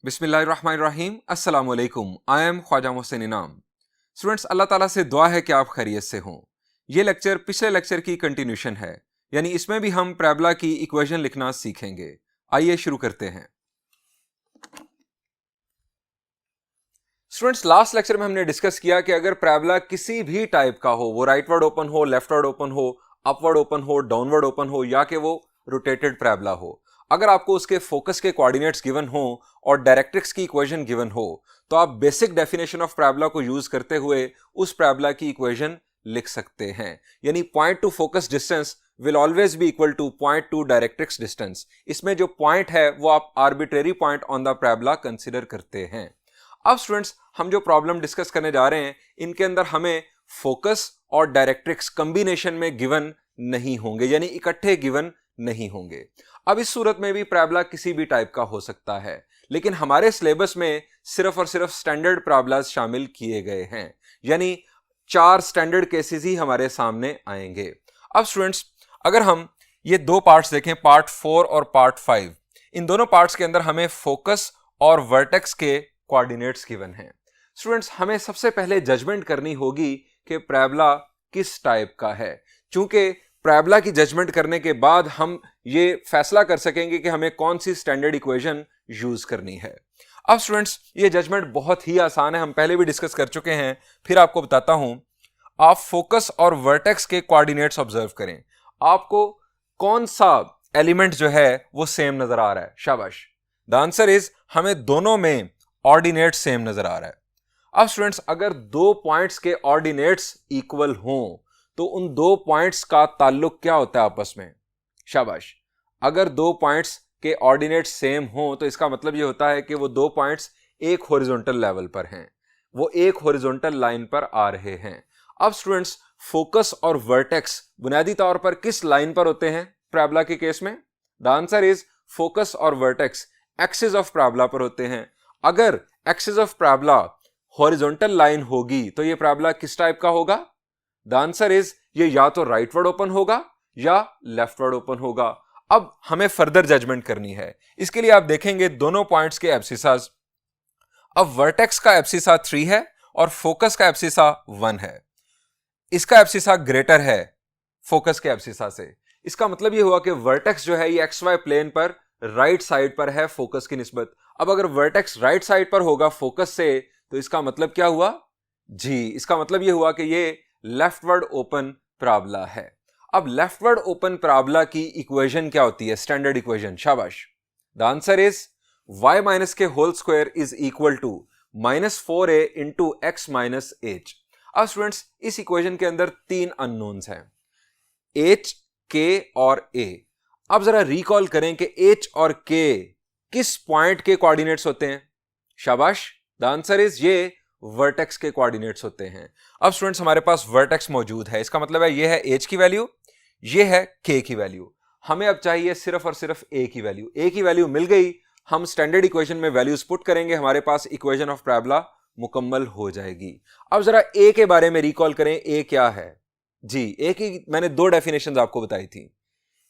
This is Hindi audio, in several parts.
बिस्मिल्लाहिर्रहमानिर्रहीम अस्सलाम वालेकुम। आई एम ख्वाजा मोहसिन इनाम। स्टूडेंट्स, अल्लाह ताला से दुआ है कि आप खैरियत से हों। ये लेक्चर पिछले लेक्चर की कंटिन्यूशन है, यानी इसमें भी हम पैराबोला की इक्वेशन लिखना सीखेंगे। आइए शुरू करते हैं। स्टूडेंट्स, लास्ट लेक्चर में हमने डिस्कस किया कि अगर पैराबोला किसी भी टाइप का हो, वो राइटवर्ड ओपन हो, लेफ्टवर्ड ओपन हो, अपवर्ड ओपन हो, डाउनवर्ड ओपन हो, या कि वो रोटेटेड पैराबोला हो, अगर आपको उसके फोकस के कोऑर्डिनेट्स गिवन हो और डायरेक्ट्रिक्स की इक्वेशन गिवन हो, तो आप बेसिक डेफिनेशन ऑफ पैराबोला को यूज करते हुए उस पैराबोला की इक्वेशन लिख सकते हैं। यानी point to focus distance will always be equal two point to directrix distance. इसमें जो पॉइंट है वो आप arbitrary point on the parabola consider करते हैं। अब स्टूडेंट्स, हम जो प्रॉब्लम डिस्कस करने जा रहे हैं, इनके अंदर हमें फोकस और डायरेक्ट्रिक्स कॉम्बिनेशन में गिवन नहीं होंगे, यानी इकट्ठे गिवन नहीं होंगे। अब इस सूरत में भी पैराबोला किसी भी टाइप का हो सकता है, लेकिन हमारे सिलेबस में सिर्फ और सिर्फ स्टैंडर्ड पैराबोलास शामिल किए गए हैं, यानी 4 स्टैंडर्ड केसेस ही हमारे सामने आएंगे। अब स्टूडेंट्स, अगर हम ये दो पार्ट्स देखें, पार्ट 4 और पार्ट 5, इन दोनों पार्ट्स के अंदर हमें फोकस और वर्टेक्स के कोऑर्डिनेट्स गिवन हैं। स्टूडेंट्स, हमें सबसे पहले जजमेंट करनी होगी कि पैराबोला किस टाइप का है। चूंकि पैराबोला की जजमेंट करने के बाद हम ये फैसला कर सकेंगे कि हमें कौन सी स्टैंडर्ड इक्वेशन यूज करनी है। अब स्टूडेंट्स, ये जजमेंट बहुत ही आसान है, हम पहले भी डिस्कस कर चुके हैं, फिर आपको बताता हूं। आप फोकस और वर्टेक्स के कोऑर्डिनेट्स ऑब्जर्व करें। आपको कौन सा एलिमेंट जो है वो सेम नजर आ रहा है? शाबाश, द आंसर इज हमें दोनों में ऑर्डिनेट सेम नजर आ रहा है। अब स्टूडेंट्स, अगर दो पॉइंट्स के ऑर्डिनेट्स इक्वल हों तो उन दो पॉइंट्स का ताल्लुक क्या होता है आपस में? शाबाश, अगर दो पॉइंट्स के ऑर्डिनेट्स सेम हों तो इसका मतलब यह होता है कि वो दो पॉइंट्स एक हॉरिजॉन्टल लेवल पर हैं, वो एक हॉरिजॉन्टल लाइन पर आ रहे हैं। अब स्टूडेंट्स, फोकस और वर्टेक्स बुनियादी तौर पर किस लाइन पर होते हैं पैराबोला के केस में? द आंसर इज फोकस और वर्टेक्स एक्सिस ऑफ पैराबोला पर होते हैं। अगर axis of parabola horizontal line होगी तो ये पैराबोला किस टाइप का होगा? द आंसर इज ये या तो राइटवर्ड ओपन होगा या लेफ्टवर्ड ओपन होगा। अब हमें फर्दर जजमेंट करनी है। इसके लिए आप देखेंगे दोनों पॉइंट्स के एब्सिसास। अब वर्टेक्स का एब्सिसा 3 है और फोकस का एब्सिसा 1 है। इसका एब्सिसा ग्रेटर है फोकस के एब्सिसा से। इसका मतलब यह हुआ कि वर्टेक्स जो है ये XY प्लेन पर राइट साइड पर है फोकस की निस्बत। अब अगर वर्टेक्स राइट साइड पर होगा फोकस से, तो इसका मतलब क्या हुआ जी? इसका मतलब यह हुआ कि ये लेफ्टवर्ड ओपन पैराबोला है। अब लेफ्टवर्ड ओपन पैराबोला की इक्वेशन क्या होती है, स्टैंडर्ड इक्वेशन? शाबाश, the answer is y minus k whole square is equal to -4a into x minus h। अब स्टूडेंट्स, इस इक्वेशन के अंदर 3 अननोन्स हैं, h, k और a। अब जरा रिकॉल करें कि h और k किस पॉइंट के कोऑर्डिनेट्स होते हैं? शाबाश, द आंसर इज ये वर्टेक्स के कोऑर्डिनेट्स होते हैं। अब स्टूडेंट्स, हमारे पास वर्टेक्स मौजूद है, इसका मतलब है ये है h की वैल्यू, ये है k की वैल्यू। हमें अब चाहिए सिर्फ और सिर्फ a की वैल्यू। a की वैल्यू मिल गई, हम स्टैंडर्ड इक्वेशन में वैल्यूज पुट करेंगे, हमारे पास इक्वेशन ऑफ पैराबोला मुकम्मल हो जाएगी। अब जरा a के बारे में रिकॉल करें, a क्या है जी? a की मैंने 2 डेफिनेशंस आपको बताई थी।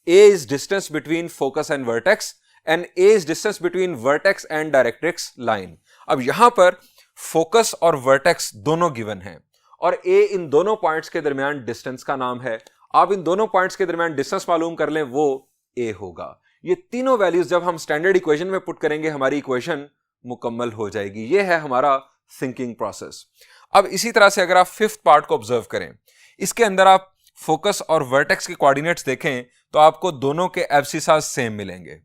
a is distance between focus and vertex and a is distance between vertex and directrix line. अब यहां पर फोकस और वर्टेक्स दोनों गिवन हैं और a इन दोनों पॉइंट्स के दरमियान डिस्टेंस का नाम है। आप इन दोनों पॉइंट्स के दरमियान डिस्टेंस मालूम कर लें, वो a होगा। ये तीनों वैल्यूज जब हम स्टैंडर्ड इक्वेशन में पुट करेंगे, हमारी इक्वेशन मुकम्मल हो जाएगी। ये है हमारा थिंकिंग प्रोसेस। अब इसी तरह से अगर आप 5th पार्ट को ऑब्जर्व करें, इसके अंदर आप फोकस और वर्टेक्स के कोऑर्डिनेट्स देखें तो आपको दोनों के एब्सिसास सेम मिलेंगे,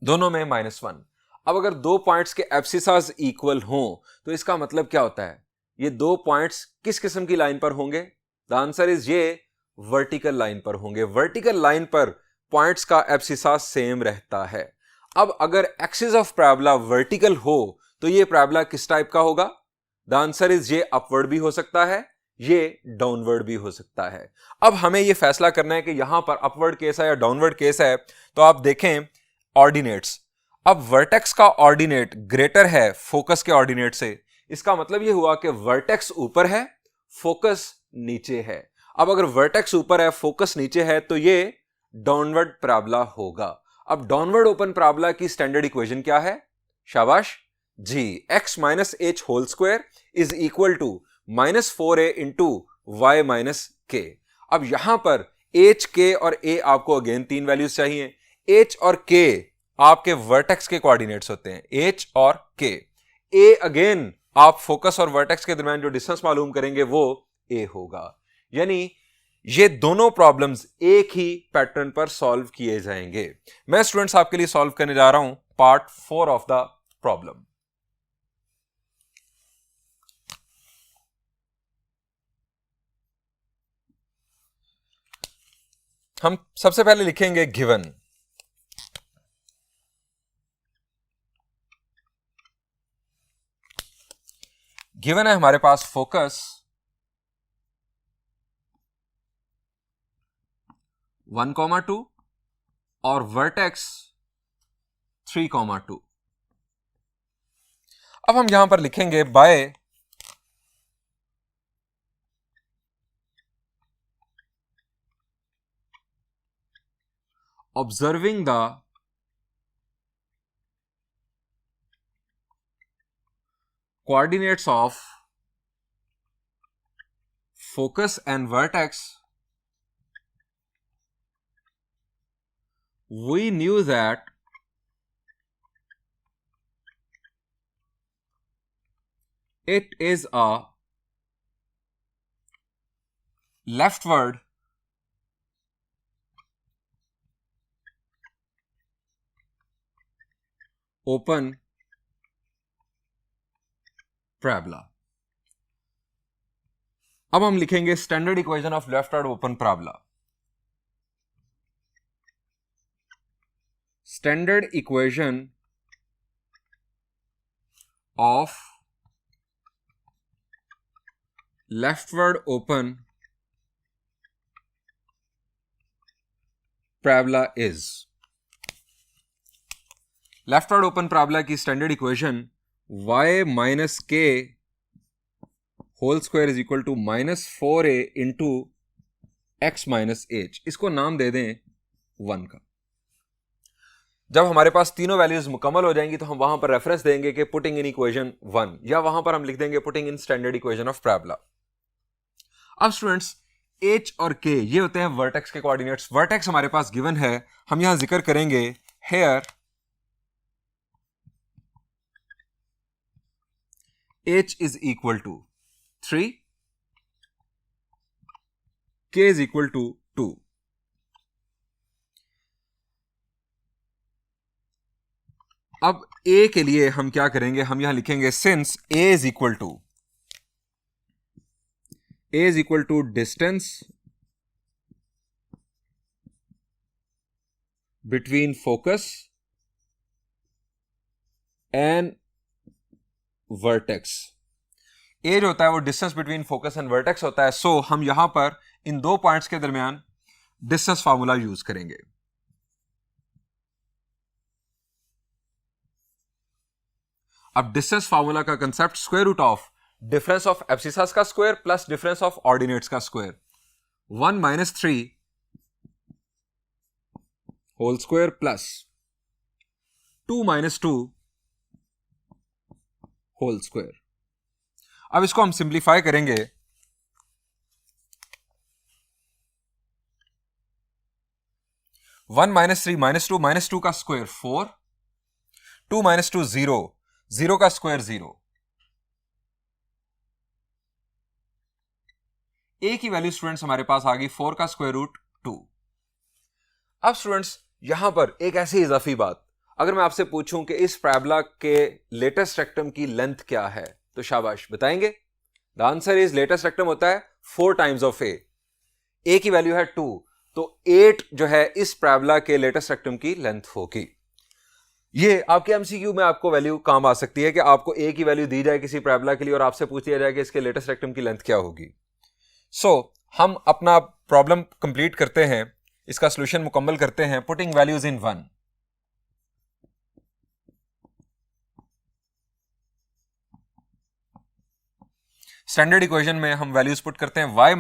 दोनों में -1। अब अगर दो पॉइंट्स के एब्सिसास इक्वल हों तो इसका मतलब क्या होता है? ये दो पॉइंट्स किस किस्म की लाइन पर होंगे? द आंसर इज ये वर्टिकल लाइन पर होंगे। वर्टिकल लाइन पर पॉइंट्स का एब्सिसास सेम रहता है। अब अगर एक्सिस ऑफ पैराबोला वर्टिकल हो तो ये पैराबोला किस टाइप का होगा? द आंसर इज ये अपवर्ड भी हो सकता है, ये डाउनवर्ड भी हो सकता है। अब हमें यह फैसला करना है कि यहां पर अपवर्ड केस है या डाउनवर्ड केस है। तो आप देखें ऑर्डिनेट्स। अब वर्टेक्स का ऑर्डिनेट ग्रेटर है फोकस के ऑर्डिनेट से। इसका मतलब यह हुआ कि वर्टेक्स ऊपर है, फोकस नीचे है। अब अगर वर्टेक्स ऊपर है, फोकस नीचे है, तो ये डाउनवर्ड पैराबोला होगा। अब डाउनवर्ड ओपन पैराबोला की स्टैंडर्ड इक्वेशन क्या है? शाबाश जी। x minus h whole square is equal to -4a into y minus k. अब यहां पर h, k और a आपको अगेन तीन वैल्यूज चाहिए। h और k आपके वर्टेक्स के कोऑर्डिनेट्स होते हैं, h और k। a अगेन आप फोकस और वर्टेक्स के दरमियान जो डिस्टेंस मालूम करेंगे वो a होगा। यानी ये दोनों प्रॉब्लम्स एक ही पैटर्न पर सॉल्व किए जाएंगे। मैं स्टूडेंट्स आपके लिए सॉल्व करने जा रहा हूं पार्ट 4 ऑफ द प्रॉब्लम। हम सबसे पहले लिखेंगे गिवन। गिवन है हमारे पास फोकस 1,2 और वर्टेक्स 3,2। अब हम यहां पर लिखेंगे by observing the coordinates of focus and vertex, we knew that it is a leftward open parabola। अब हम लिखेंगे standard equation of leftward open parabola. Standard equation of leftward open parabola is, leftward open parabola की standard equation y minus k whole square is equal to -4a into x minus h. इसको नाम दे दें 1 का। जब हमारे पास तीनों वैल्यूज मुकम्मल हो जाएंगी तो हम वहां पर रेफरेंस देंगे कि पुटिंग इन इक्वेशन 1, या वहां पर हम लिख देंगे putting in standard equation of parabola. अब स्टूडेंट्स h और k ये होते हैं वर्टेक्स के कोऑर्डिनेट्स। वर्टेक्स हमारे पास गिवन है, हम यहां जिक्र करेंगे here h is equal to 3, k is equal to 2। अब a के लिए हम क्या करेंगे, हम यहां लिखेंगे since a is equal to distance between focus and vertex. A जो होता है वो distance between focus and vertex होता है। सो हम यहां पर इन दो पॉइंट्स के दरमियान डिस्टेंस फार्मूला यूज करेंगे। अब डिस्टेंस फार्मूला का concept square root of difference of abscissas का square plus difference of ordinates का square, 1 minus 3 whole square plus 2 minus 2 whole square. अब इसको हम सिंप्लीफाई करेंगे। 1 माइनस 3 माइनस टू का स्क्वायर 4, 2 माइनस 2 0, 0 का स्क्वायर 0। ए की वैल्यू स्टूडेंट्स हमारे पास आ गई 4 का स्क्वायर रूट 2। अब स्टूडेंट्स यहां पर एक ऐसी इजाफी बात, अगर मैं आपसे पूछूं कि इस पैराबोला के लेटेस्ट रेक्टम की लेंथ क्या है तो शाबाश बताएंगे। The answer is latus rectum होता है 4 टाइम्स ऑफ ए की वैल्यू है 2, तो 8 जो है इस पैराबोला के लेटेस्ट रेक्टम की लेंथ होगी। ये आपके एमसीक्यू में आपको वैल्यू काम आ सकती है कि आपको ए की वैल्यू दी जाए किसी पैराबोला के लिए और आपसे पूछ लिया जाए कि इसके लेटेस्ट रेक्टम की लेंथ क्या होगी। सो हम अपना प्रॉब्लम कंप्लीट करते हैं, इसका सॉल्यूशन मुकम्मल करते हैं, putting values in 1। Standard equation में हम वैल्यूज पुट करते हैं y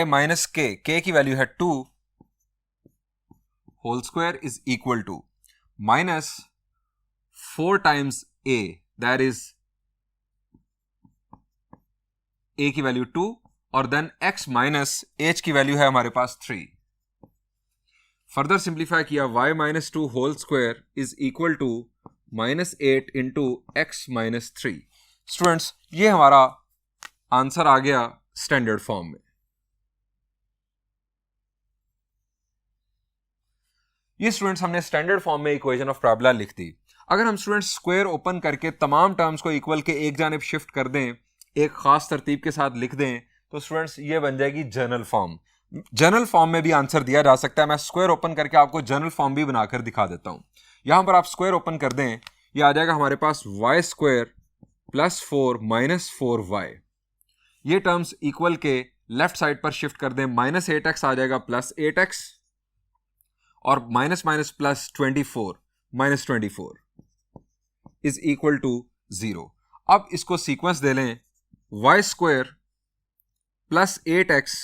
माइनस के की वैल्यू है 2 whole square is equal to 4 times a, that is a की वैल्यू 2 और देन x माइनस h की वैल्यू है हमारे पास 3. फर्दर सिंप्लीफाई किया y minus 2 whole square is equal to -8 into x minus 3. Students, ये हमारा आंसर आ गया स्टैंडर्ड फॉर्म में. ये स्टूडेंट्स हमने स्टैंडर्ड फॉर्म में इक्वेशन ऑफ पैराबोला लिख दी. अगर हम स्टूडेंट्स स्क्वायर ओपन करके तमाम टर्म्स को इक्वल के एक जानिब शिफ्ट कर दें, एक खास तरतीब के साथ लिख दें, तो स्टूडेंट्स ये बन जाएगी जनरल फॉर्म. जनरल फॉर्म में भी आंसर दिया जा सकता है. मैं स्क्वायर ओपन करके आपको जनरल फॉर्म भी बनाकर दिखा देता हूं. यहां पर आप स्क्वायर ओपन कर दें, ये आ जाएगा हमारे पास y square plus 4 minus 4y. ये टर्म्स इक्वल के लेफ्ट साइड पर शिफ्ट कर दें, -8x आ जाएगा प्लस 8x और minus minus plus 24 minus 24 is equal to 0. अब इसको सीक्वेंस दे लें, y square plus 8x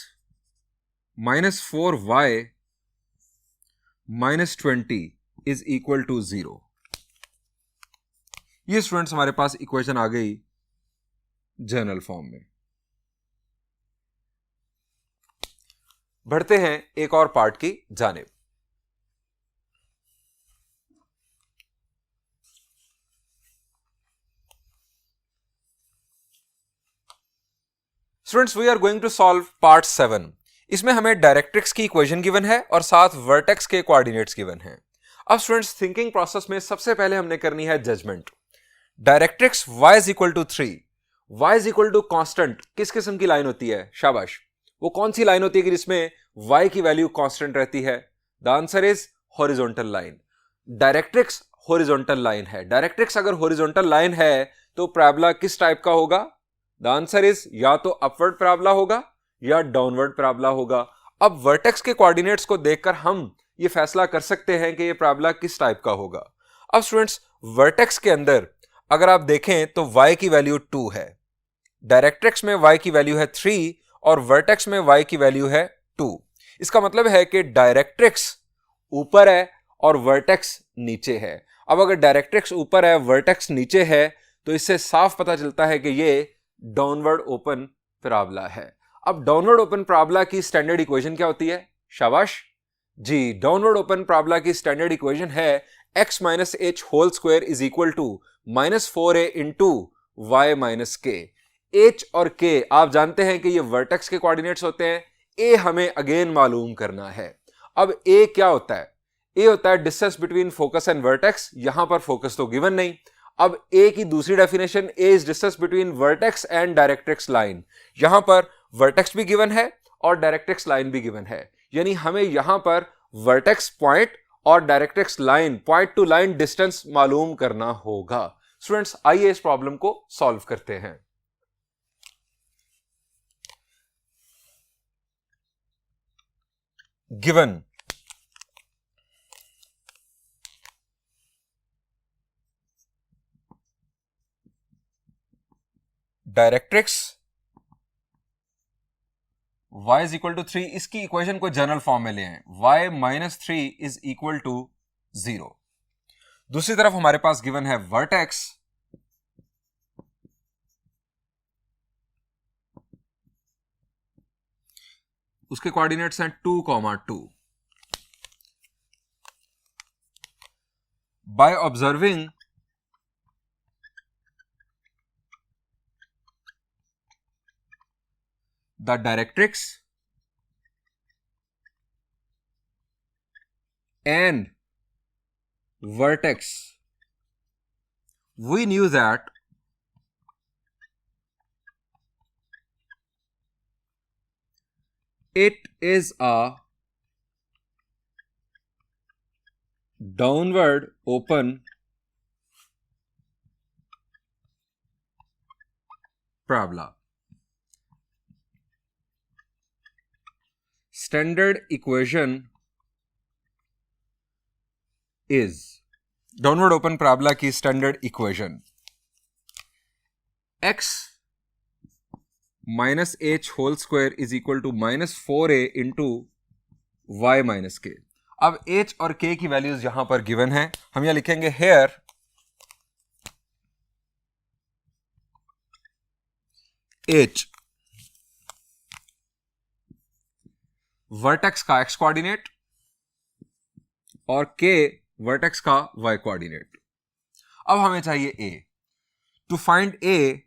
minus 4y minus 20 is equal to 0. ये स्टूडेंट्स हमारे पास इक्वेशन आ गई जनरल फॉर्म में. बढ़ते हैं एक और पार्ट की जानिब. Students, we are going to solve part 7. इसमें हमें डायरेक्ट्रिक्स की इक्वेशन गिवन है और साथ वर्टेक्स के कोऑर्डिनेट्स गिवन हैं. अब स्टूडेंट्स, थिंकिंग प्रोसेस में सबसे पहले हमने करनी है judgement. Directrix y is equal to 3, y is equal to constant किस किस्म की लाइन होती है? शाबाश, वो कौन सी लाइन होती है कि जिसमें y की वैल्यू कांस्टेंट रहती है? The answer is horizontal line. Directrix horizontal line है. डायरेक्ट्रिक्स अगर हॉरिजॉन्टल लाइन है तो पैराबोला किस टाइप का होगा? द आंसर इज या तो अपवर्ड पैराबोला होगा या डाउनवर्ड पैराबोला होगा. अब वर्टेक्स के कोऑर्डिनेट्स को देखकर हम ये फैसला कर सकते हैं कि ये पैराबोला किस टाइप का होगा. अब स्टूडेंट्स, वर्टेक्स के अंदर अगर आप देखें तो y की वैल्यू 2 है, डायरेक्ट्रिक्स में y की वैल्यू है 3 और वर्टेक्स में y की वैल्यू है 2. इसका मतलब है कि डायरेक्ट्रिक्स ऊपर है और वर्टेक्स नीचे है. अब अगर डायरेक्ट्रिक्स ऊपर है, वर्टेक्स नीचे है, तो इससे साफ पता चलता है कि ये डाउनवर्ड ओपन पैराबोला है. अब डाउनवर्ड ओपन पैराबोला की स्टैंडर्ड इक्वेशन क्या होती है? शाबाश जी, डाउनवर्ड ओपन पैराबोला की स्टैंडर्ड इक्वेशन है x minus h whole square is equal to -4a into y minus k. h और k आप जानते हैं कि ये वर्टेक्स के कोऑर्डिनेट्स होते हैं. a हमें अगेन मालूम करना है. अब a क्या होता है? a होता है distance between focus and vertex. यहां पर फोकस तो गिवन नहीं. अब a की दूसरी definition, a is distance between vertex and directrix line. यहां पर वर्टेक्स भी गिवन है और डायरेक्ट्रिक्स लाइन भी गिवन है, यानी हमें यहां पर वर्टेक्स पॉइंट और directrix line, point to line distance मालूम करना होगा. स्टूडेंट्स, आइए इस प्रॉब्लम को सॉल्व करते हैं. Given directrix y is equal to 3, इसकी इक्वेशन को जनरल फॉर्म में ले आए, y minus 3 is equal to 0. दूसरी तरफ हमारे पास गिवन है वर्टेक्स, उसके कोऑर्डिनेट्स हैं 2,2. By observing the directrix and vertex, we knew that it is a downward open parabola. Standard equation is downward open parabola की standard equation x minus h whole square is equal to -4a into y minus k. अब h और k की वैल्यूज यहां पर गिवन है. हम यहां लिखेंगे हेयर H वर्टेक्स का x कोऑर्डिनेट और K वर्टेक्स का y कोऑर्डिनेट। अब हमें चाहिए A। टू फाइंड A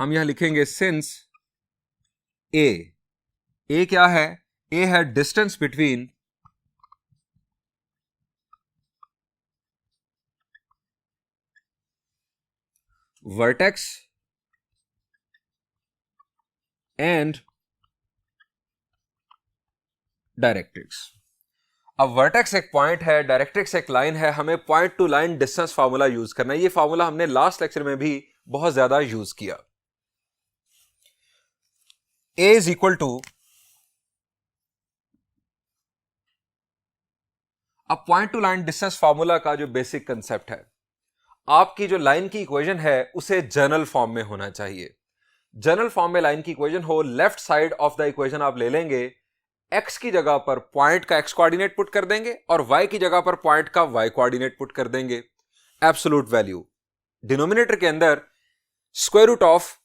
हम यहां लिखेंगे सिंस A क्या है? A है distance between vertex and directrix. अब वर्टेक्स एक पॉइंट है, डायरेक्ट्रिक्स एक लाइन है, हमें point to line distance formula use करना है। ये फार्मूला हमने लास्ट लेक्चर में भी बहुत ज्यादा यूज किया। A इज इक्वल टू, अब point to line distance formula का जो बेसिक कंसेप्ट है, आपकी जो लाइन की इक्वेशन है उसे जनरल फॉर्म में होना चाहिए। जनरल फॉर्म में लाइन की इक्वेशन हो, left side of the equation आप ले लेंगे, x की जगह पर पॉइंट का x कोऑर्डिनेट पुट कर देंगे और y की जगह पर पॉइंट का y कोऑर्डिनेट पुट कर देंगे। एब्सोल्यूट वैल्यू डिनोमिनेटर के अंदर स्क्वायर रूट ऑफ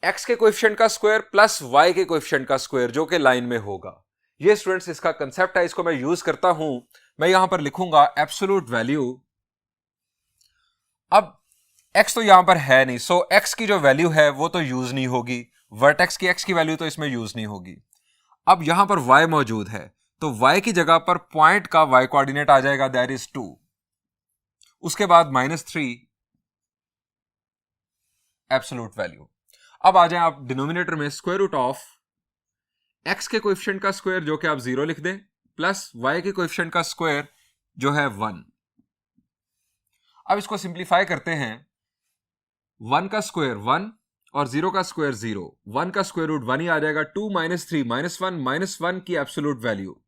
x के कोएफिशिएंट का स्क्वायर प्लस y के कोएफिशिएंट का स्क्वायर जो कि लाइन में होगा। ये स्टूडेंट्स इसका कंसेप्ट है, इसको मैं यूज करता हूं। मैं यहां पर लिखूंगा एब्सोल्यूट वैल्यू। अब x तो यहां पर है नहीं, सो x की जो वैल्यू है वो तो यूज नहीं होगी, वर्टेक्स की x की वैल्यू तो इसमें यूज नहीं होगी। अब यहां पर y मौजूद है तो y की जगह पर पॉइंट का y कोऑर्डिनेट आ जाएगा, दैट इज 2। उसके बाद -3 एब्सोल्यूट वैल्यू। अब आ जाए आप डिनोमिनेटर में स्क्वायर रूट ऑफ x के कोएफिशिएंट का स्क्वायर जो कि आप 0 लिख दें प्लस y के कोएफिशिएंट का स्क्वायर जो है 1। अब इसको सिंप्लीफाई करते हैं। 1 का स्क्वायर 1 और 0 का स्क्वायर 0, 1 का स्क्वायर रूट 1 ही आ जाएगा। 2 -3 -1 की एब्सोल्यूट वैल्यू,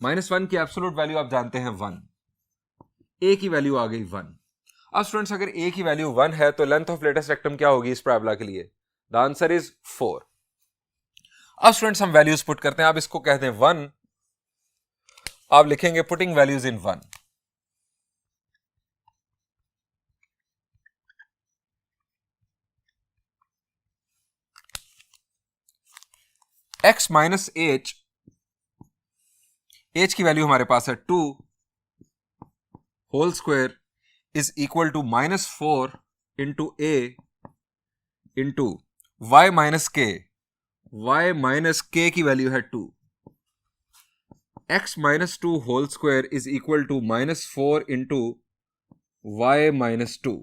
-1 की एब्सोल्यूट वैल्यू आप जानते हैं 1। a की वैल्यू आ गई 1। अब स्टूडेंट्स अगर a की वैल्यू 1 है तो लेंथ ऑफ लेटेस्ट रेक्टम क्या होगी इस पैराबोला के लिए? The answer is 4। अब स्टूडेंट्स हम वैल्यूज पुट करते हैं। आप इसको कहते हैं 1, आप लिखेंगे putting values in 1। x minus h की वैल्यू हमारे पास है 2 whole square is equal to -4 into a into y minus k की वैल्यू है 2। x minus 2 whole square is equal to -4 into y minus 2।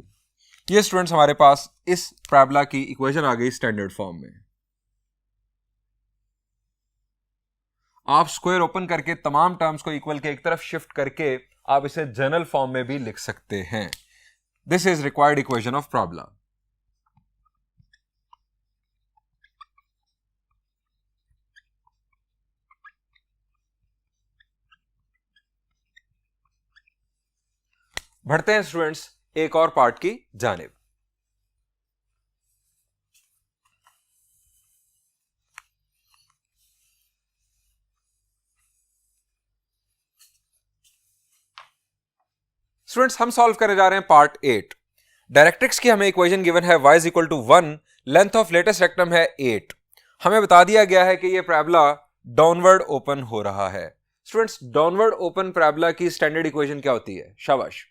ये स्टूडेंट्स हमारे पास इस पैराबोला की इक्वेशन आ गई स्टैंडर्ड फॉर्म में। आप स्क्वायर ओपन करके तमाम टर्म्स को इक्वल के एक तरफ शिफ्ट करके आप इसे जनरल फॉर्म में भी लिख सकते हैं। This is required equation of parabola. बढ़ते हैं स्टूडेंट्स एक और पार्ट की जानिब। स्टूडेंट्स हम सॉल्व करने जा रहे हैं पार्ट 8। डायरेक्ट्रिक्स की हमें इक्वेशन गिवन है y is equal to 1, length of latus rectum है 8। हमें बता दिया गया है कि यह पैराबोला डाउनवर्ड ओपन हो रहा है। स्टूडेंट्स डाउनवर्ड ओपन पैराबोला की स्टैंडर्ड इक्वेशन क्या होती है? शाबाश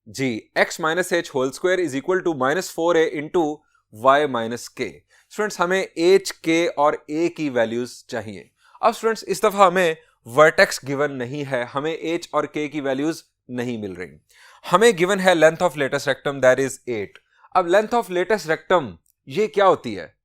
जी, x minus h whole square is equal to -4a into y minus k. Students हमें h, k और a की वैल्यूज चाहिए। अब स्टूडेंट्स इस दफा हमें वर्टेक्स गिवन नहीं है, हमें h और k की वैल्यूज नहीं मिल रही। हमें गिवन है length of latus rectum that is 8। अब लेंथ ऑफ लेटेस्ट रेक्टम ये क्या होती है?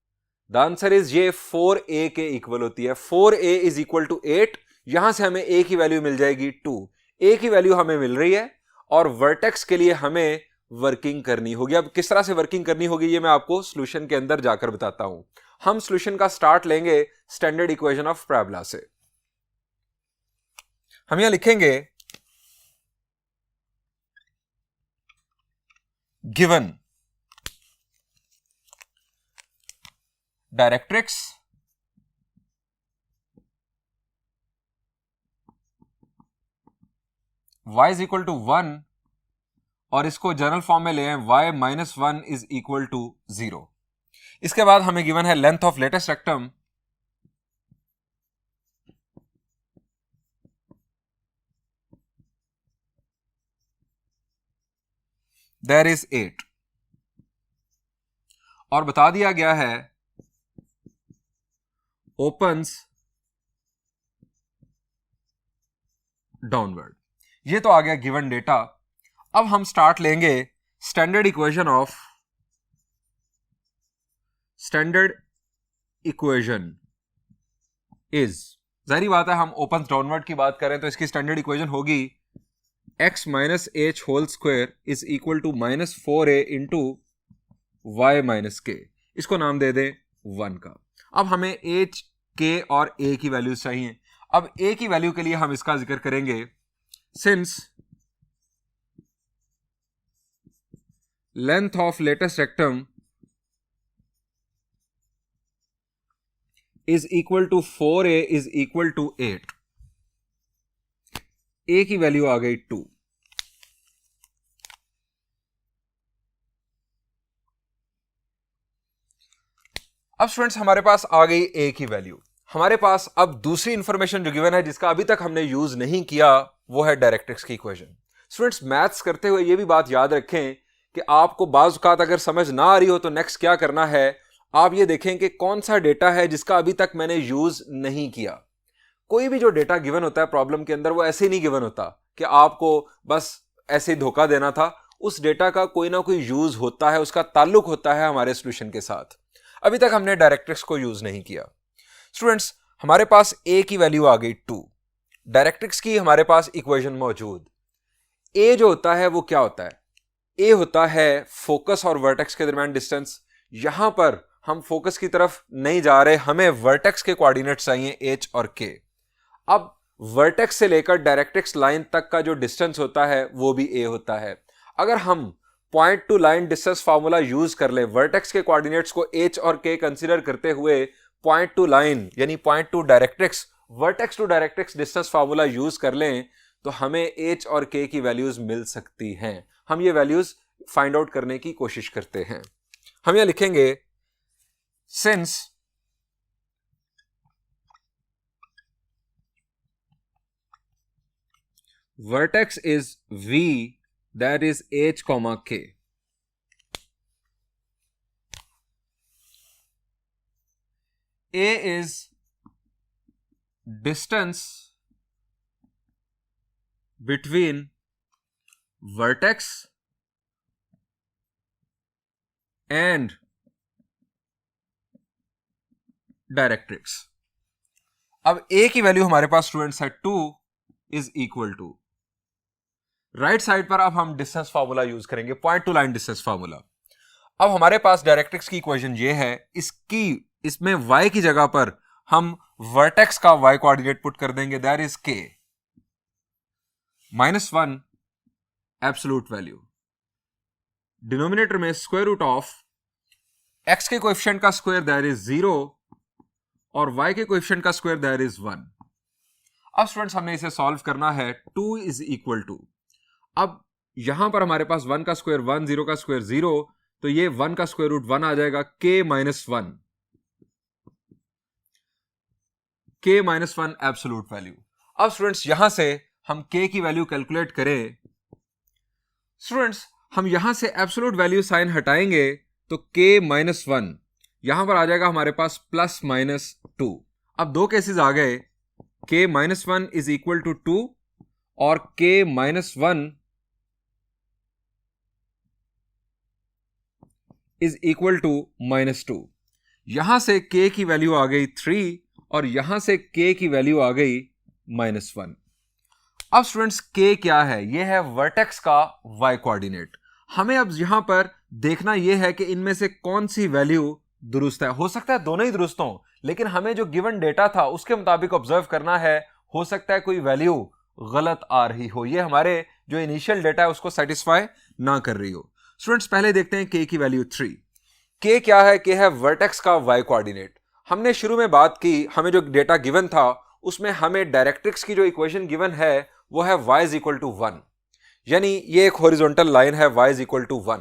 द आंसर इज ये 4a के इक्वल होती है। 4a is equal to 8। यहां से हमें a की वैल्यू मिल जाएगी 2। a की वैल्यू हमें मिल रही है और वर्टेक्स के लिए हमें वर्किंग करनी होगी। अब किस तरह से वर्किंग करनी होगी ये मैं आपको सॉल्यूशन के अंदर जाकर बताता हूं। हम सॉल्यूशन का स्टार्ट लेंगे स्टैंडर्ड इक्वेशन ऑफ पैराबोला से। हम यहां लिखेंगे given directrix y is equal to 1 और इसको जनरल फॉर्म में ले आए y minus 1 is equal to 0। इसके बाद हमें गिवन है length of latus rectum there is 8 और बता दिया गया है ओपन्स डाउनवर्ड। ये तो आ गया गिवन डेटा। अब हम स्टार्ट लेंगे स्टैंडर्ड इक्वेशन इज, जाहिर बात है हम ओपन डाउनवर्ड की बात करें तो इसकी स्टैंडर्ड इक्वेशन होगी x minus h whole square is equal to minus 4a into y minus k, इसको नाम दे दें 1 का। अब हमें h, k और a की वैल्यूज चाहिए। अब a की वैल्यू के लिए हम इसका जिक्र करेंगे since length of latus rectum is equal to 4a is equal to 8, a की वैल्यू आ गई 2। अब स्टूडेंट्स हमारे पास आ गई a की वैल्यू। हमारे पास अब दूसरी इंफॉर्मेशन जो गिवन है जिसका अभी तक हमने यूज नहीं किया वो है डायरेक्ट्रिक्स की इक्वेशन। स्टूडेंट्स मैथ्स करते हुए ये भी बात याद रखें कि आपको बाज़ औक़ात अगर समझ ना आ रही हो तो नेक्स्ट क्या करना है, आप ये देखें कि कौन सा डेटा है जिसका अभी तक मैंने यूज नहीं किया। कोई भी जो डेटा गिवन होता है प्रॉब्लम के अंदर वो ऐसे ही नहीं गिवन होता कि आपको बस ऐसे ही धोखा देना था। उस डेटा का कोई ना कोई यूज होता है, उसका ताल्लुक होता है हमारे सोल्यूशन के साथ। अभी तक हमने डायरेक्ट्रिक्स को यूज नहीं किया। स्टूडेंट्स हमारे पास a की वैल्यू आ गई 2, डायरेक्ट्रिक्स की हमारे पास इक्वेशन मौजूद। a जो होता है वो क्या होता है, a होता है फोकस और वर्टेक्स के दरमियान डिस्टेंस। यहां पर हम फोकस की तरफ नहीं जा रहे, हमें वर्टेक्स के कोऑर्डिनेट्स चाहिए h और k। अब वर्टेक्स से लेकर डायरेक्ट्रिक्स लाइन तक का जो डिस्टेंस होता है वो भी a होता है। अगर हम point to line distance formula use कर ले, वर्टेक्स के कोऑर्डिनेट्स को h और k कंसीडर करते हुए पॉइंट टू लाइन यानी point to directrix, vertex to directrix distance formula use कर लें तो हमें h और k की वैल्यूज मिल सकती हैं। हम ये वैल्यूज फाइंड आउट करने की कोशिश करते हैं। हम यहां लिखेंगे since vertex is v that is h comma k, a is distance between vertex and directrix. अब a की वैल्यू हमारे पास स्टूडेंट्स है 2 is equal to, right side पर अब हम डिस्टेंस फार्मूला यूज करेंगे, point to line distance formula. अब हमारे पास डायरेक्ट्रिक्स की इक्वेशन ये है, इसमें y की जगह पर हम वर्टेक्स का y कोऑर्डिनेट पुट कर देंगे, that is k minus 1 absolute value, denominator में स्क्वायर रूट ऑफ x के कोएफिशिएंट का स्क्वायर दैट इज 0 और y के कोएफिशिएंट का स्क्वायर दैट इज 1। अब स्टूडेंट्स हमने इसे सॉल्व करना है, 2 इज इक्वल टू, अब यहां पर हमारे पास 1 का स्क्वायर 1, 0 का स्क्वायर 0, तो ये 1 का स्क्वायर रूट 1 आ जाएगा, k minus 1, k minus 1 absolute value. अब स्टूडेंट्स यहां से हम k की वैल्यू कैलकुलेट करें, स्टूडेंट्स हम यहां से एब्सोल्यूट वैल्यू साइन हटाएंगे तो k माइनस 1 यहां पर आ जाएगा हमारे पास प्लस माइनस 2। अब दो केसेस आ गए, k minus 1 is equal to 2 और k minus 1 is equal to minus 2। यहां से k की वैल्यू आ गई 3 और यहां से k की वैल्यू आ गई माइनस 1। अब स्टूडेंट्स k क्या है, यह है वर्टेक्स का y कोऑर्डिनेट। हमें अब यहां पर देखना यह है कि इनमें से कौन सी वैल्यू दुरुस्त है। हो सकता है दोनों ही दुरुस्त हों, लेकिन हमें जो गिवन डेटा था उसके मुताबिक ऑब्जर्व करना है, हो सकता है कोई वैल्यू गलत आ रही हो, ये हमारे जो इनिशियल डेटा है उसको सेटिस्फाई ना कर रही हो। स्टूडेंट्स पहले देखते हैं k की वैल्यू 3। k क्या है, k है वर्टेक्स का y कोऑर्डिनेट। हमने शुरू में बात की, हमें जो डेटा गिवन था उसमें हमें डायरेक्ट्रिक्स की जो इक्वेशन गिवन है वो है y इज इक्वल टू 1। यानी ये एक हॉरिजॉन्टल लाइन है y इज इक्वल टू 1।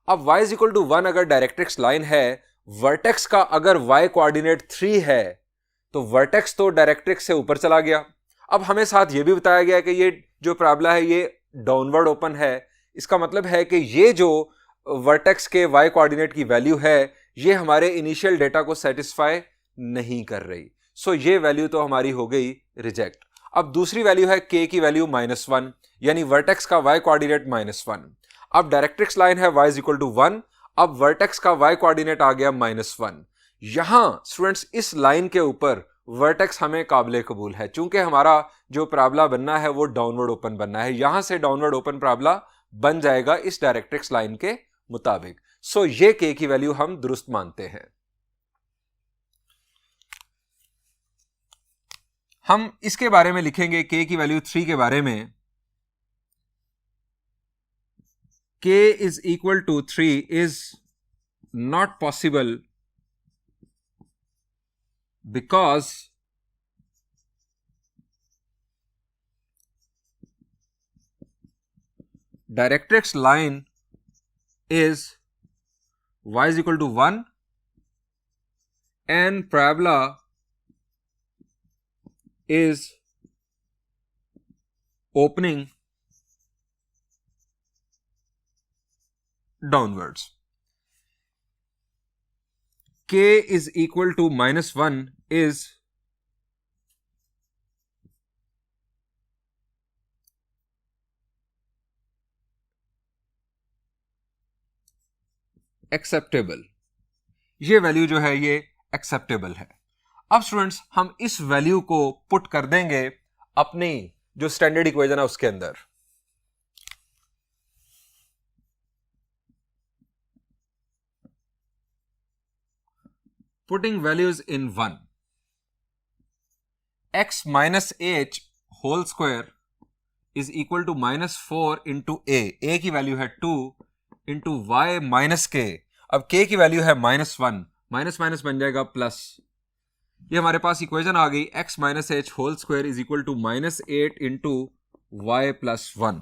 अब y इज इक्वल टू 1 अगर डायरेक्ट्रिक्स लाइन है, वर्टेक्स का अगर y कोऑर्डिनेट 3 है तो वर्टेक्स तो डायरेक्ट्रिक्स से ऊपर चला गया। अब हमें साथ ये भी बताया गया कि ये जो पैराबोला है ये डाउनवर्ड ओपन है। इसका मतलब है कि ये जो वर्टेक्स के y कोऑर्डिनेट की वैल्यू है ये हमारे इनिशियल डेटा को सेटिस्फाई नहीं कर रही। सो ये वैल्यू तो हमारी हो गई रिजेक्ट। अब दूसरी वैल्यू है k की वैल्यू -1, यानी वर्टेक्स का y कोऑर्डिनेट -1। अब डायरेक्ट्रिक्स लाइन है y इज इक्वल टू 1, अब वर्टेक्स का y कोऑर्डिनेट आ गया -1। यहां स्टूडेंट्स इस लाइन के ऊपर वर्टेक्स हमें काबिले कबूल है, चूंकि हमारा जो पैराबोला बनना है वो डाउनवर्ड ओपन बनना है। यहां से डाउनवर्ड ओपन पैराबोला बन जाएगा इस डायरेक्ट्रिक्स लाइन के मुताबिक। सो ये k की वैल्यू हम दुरुस्त मानते हैं। हम इसके बारे में लिखेंगे k की वैल्यू 3 के बारे में। k is equal to 3 is not possible because directrix line is y is equal to 1 and parabola is opening downwards. K is equal to -1 is acceptable. ये वैल्यू जो है ये एक्सेप्टेबल है। अब स्टूडेंट्स हम इस वैल्यू को पुट कर देंगे अपनी जो स्टैंडर्ड इक्वेशन है उसके अंदर। Putting values in 1, x minus h whole square is equal to -4 into a की वैल्यू है 2 इंटू वाई माइनस के। अब k की वैल्यू है -1, माइनस माइनस बन जाएगा प्लस। ये हमारे पास इक्वेशन आ गई x minus h whole square is equal to -8 into y plus 1।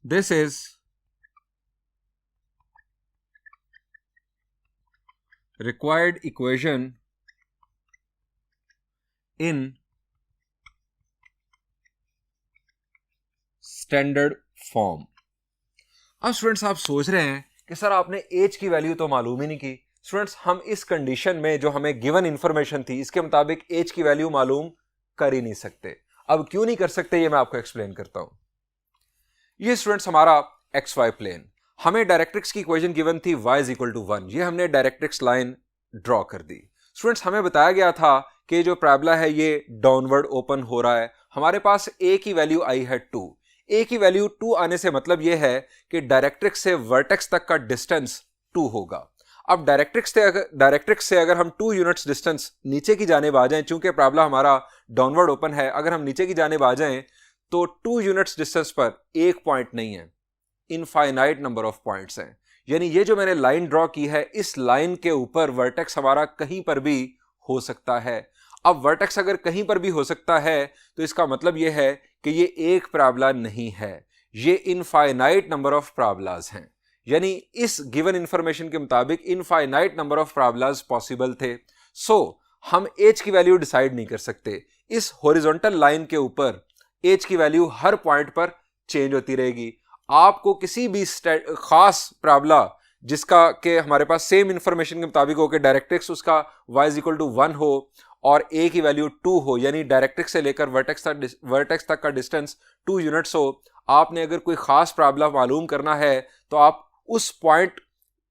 This is required equation in standard form. अब स्टूडेंट्स आप सोच रहे हैं कि सर आपने एज की वैल्यू तो मालूम ही नहीं की। स्टूडेंट्स हम इस कंडीशन में जो हमें गिवन इंफॉर्मेशन थी इसके मुताबिक एज की वैल्यू मालूम कर ही नहीं सकते। अब क्यों नहीं कर सकते ये मैं आपको एक्सप्लेन करता हूं। ये स्टूडेंट्स हमारा एक्स वाई प्लेन, हमें डायरेक्ट्रिक्स की इक्वेशन गिवन थी y इज इक्वल टू 1। ये हमने डायरेक्ट्रिक्स लाइन ड्रॉ कर दी। स्टूडेंट्स हमें बताया गया था कि जो पैराबोला है ये डाउनवर्ड ओपन हो रहा है। हमारे पास a की वैल्यू आई है 2। a की वैल्यू 2 आने से मतलब यह है कि डायरेक्ट्रिक्स से वर्टेक्स तक का डिस्टेंस 2 होगा। अब डायरेक्ट्रिक्स से अगर हम 2 यूनिट्स डिस्टेंस नीचे की जाने आ जाएं, चूंकि पैराबोला हमारा डाउनवर्ड ओपन है, अगर हम नीचे की जाने आ जाएं तो 2 यूनिट्स डिस्टेंस पर एक पॉइंट नहीं है, इनफाइनाइट नंबर ऑफ पॉइंट्स हैं। यानी ये जो मैंने लाइन ड्रॉ की है इस लाइन के ऊपर वर्टेक्स हमारा कहीं पर भी हो सकता है। अब वर्टेक्स अगर कहीं पर भी हो सकता है तो इसका मतलब यह है कि ये एक पैराबोला नहीं है, ये इनफाइनाइट नंबर ऑफ पैराबोलाज हैं। यानी इस गिवन इंफॉर्मेशन के मुताबिक infinite number of parabolas possible थे। सो हम एज की वैल्यू डिसाइड नहीं कर सकते। इस हॉरिजॉन्टल लाइन के ऊपर एज की वैल्यू हर पॉइंट पर चेंज होती रहेगी। आपको किसी भी खास पैराबोला जिसका के हमारे पास सेम इंफॉर्मेशन के मुताबिक हो कि डायरेक्ट्रिक्स उसका y इज इक्वल टू 1 हो और a की वैल्यू 2 हो, यानी डायरेक्ट्रिक्स से लेकर वर्टेक्स तक का डिस्टेंस 2 यूनिट्स हो। आपने अगर कोई खास पैराबोला मालूम करना है तो आप उस पॉइंट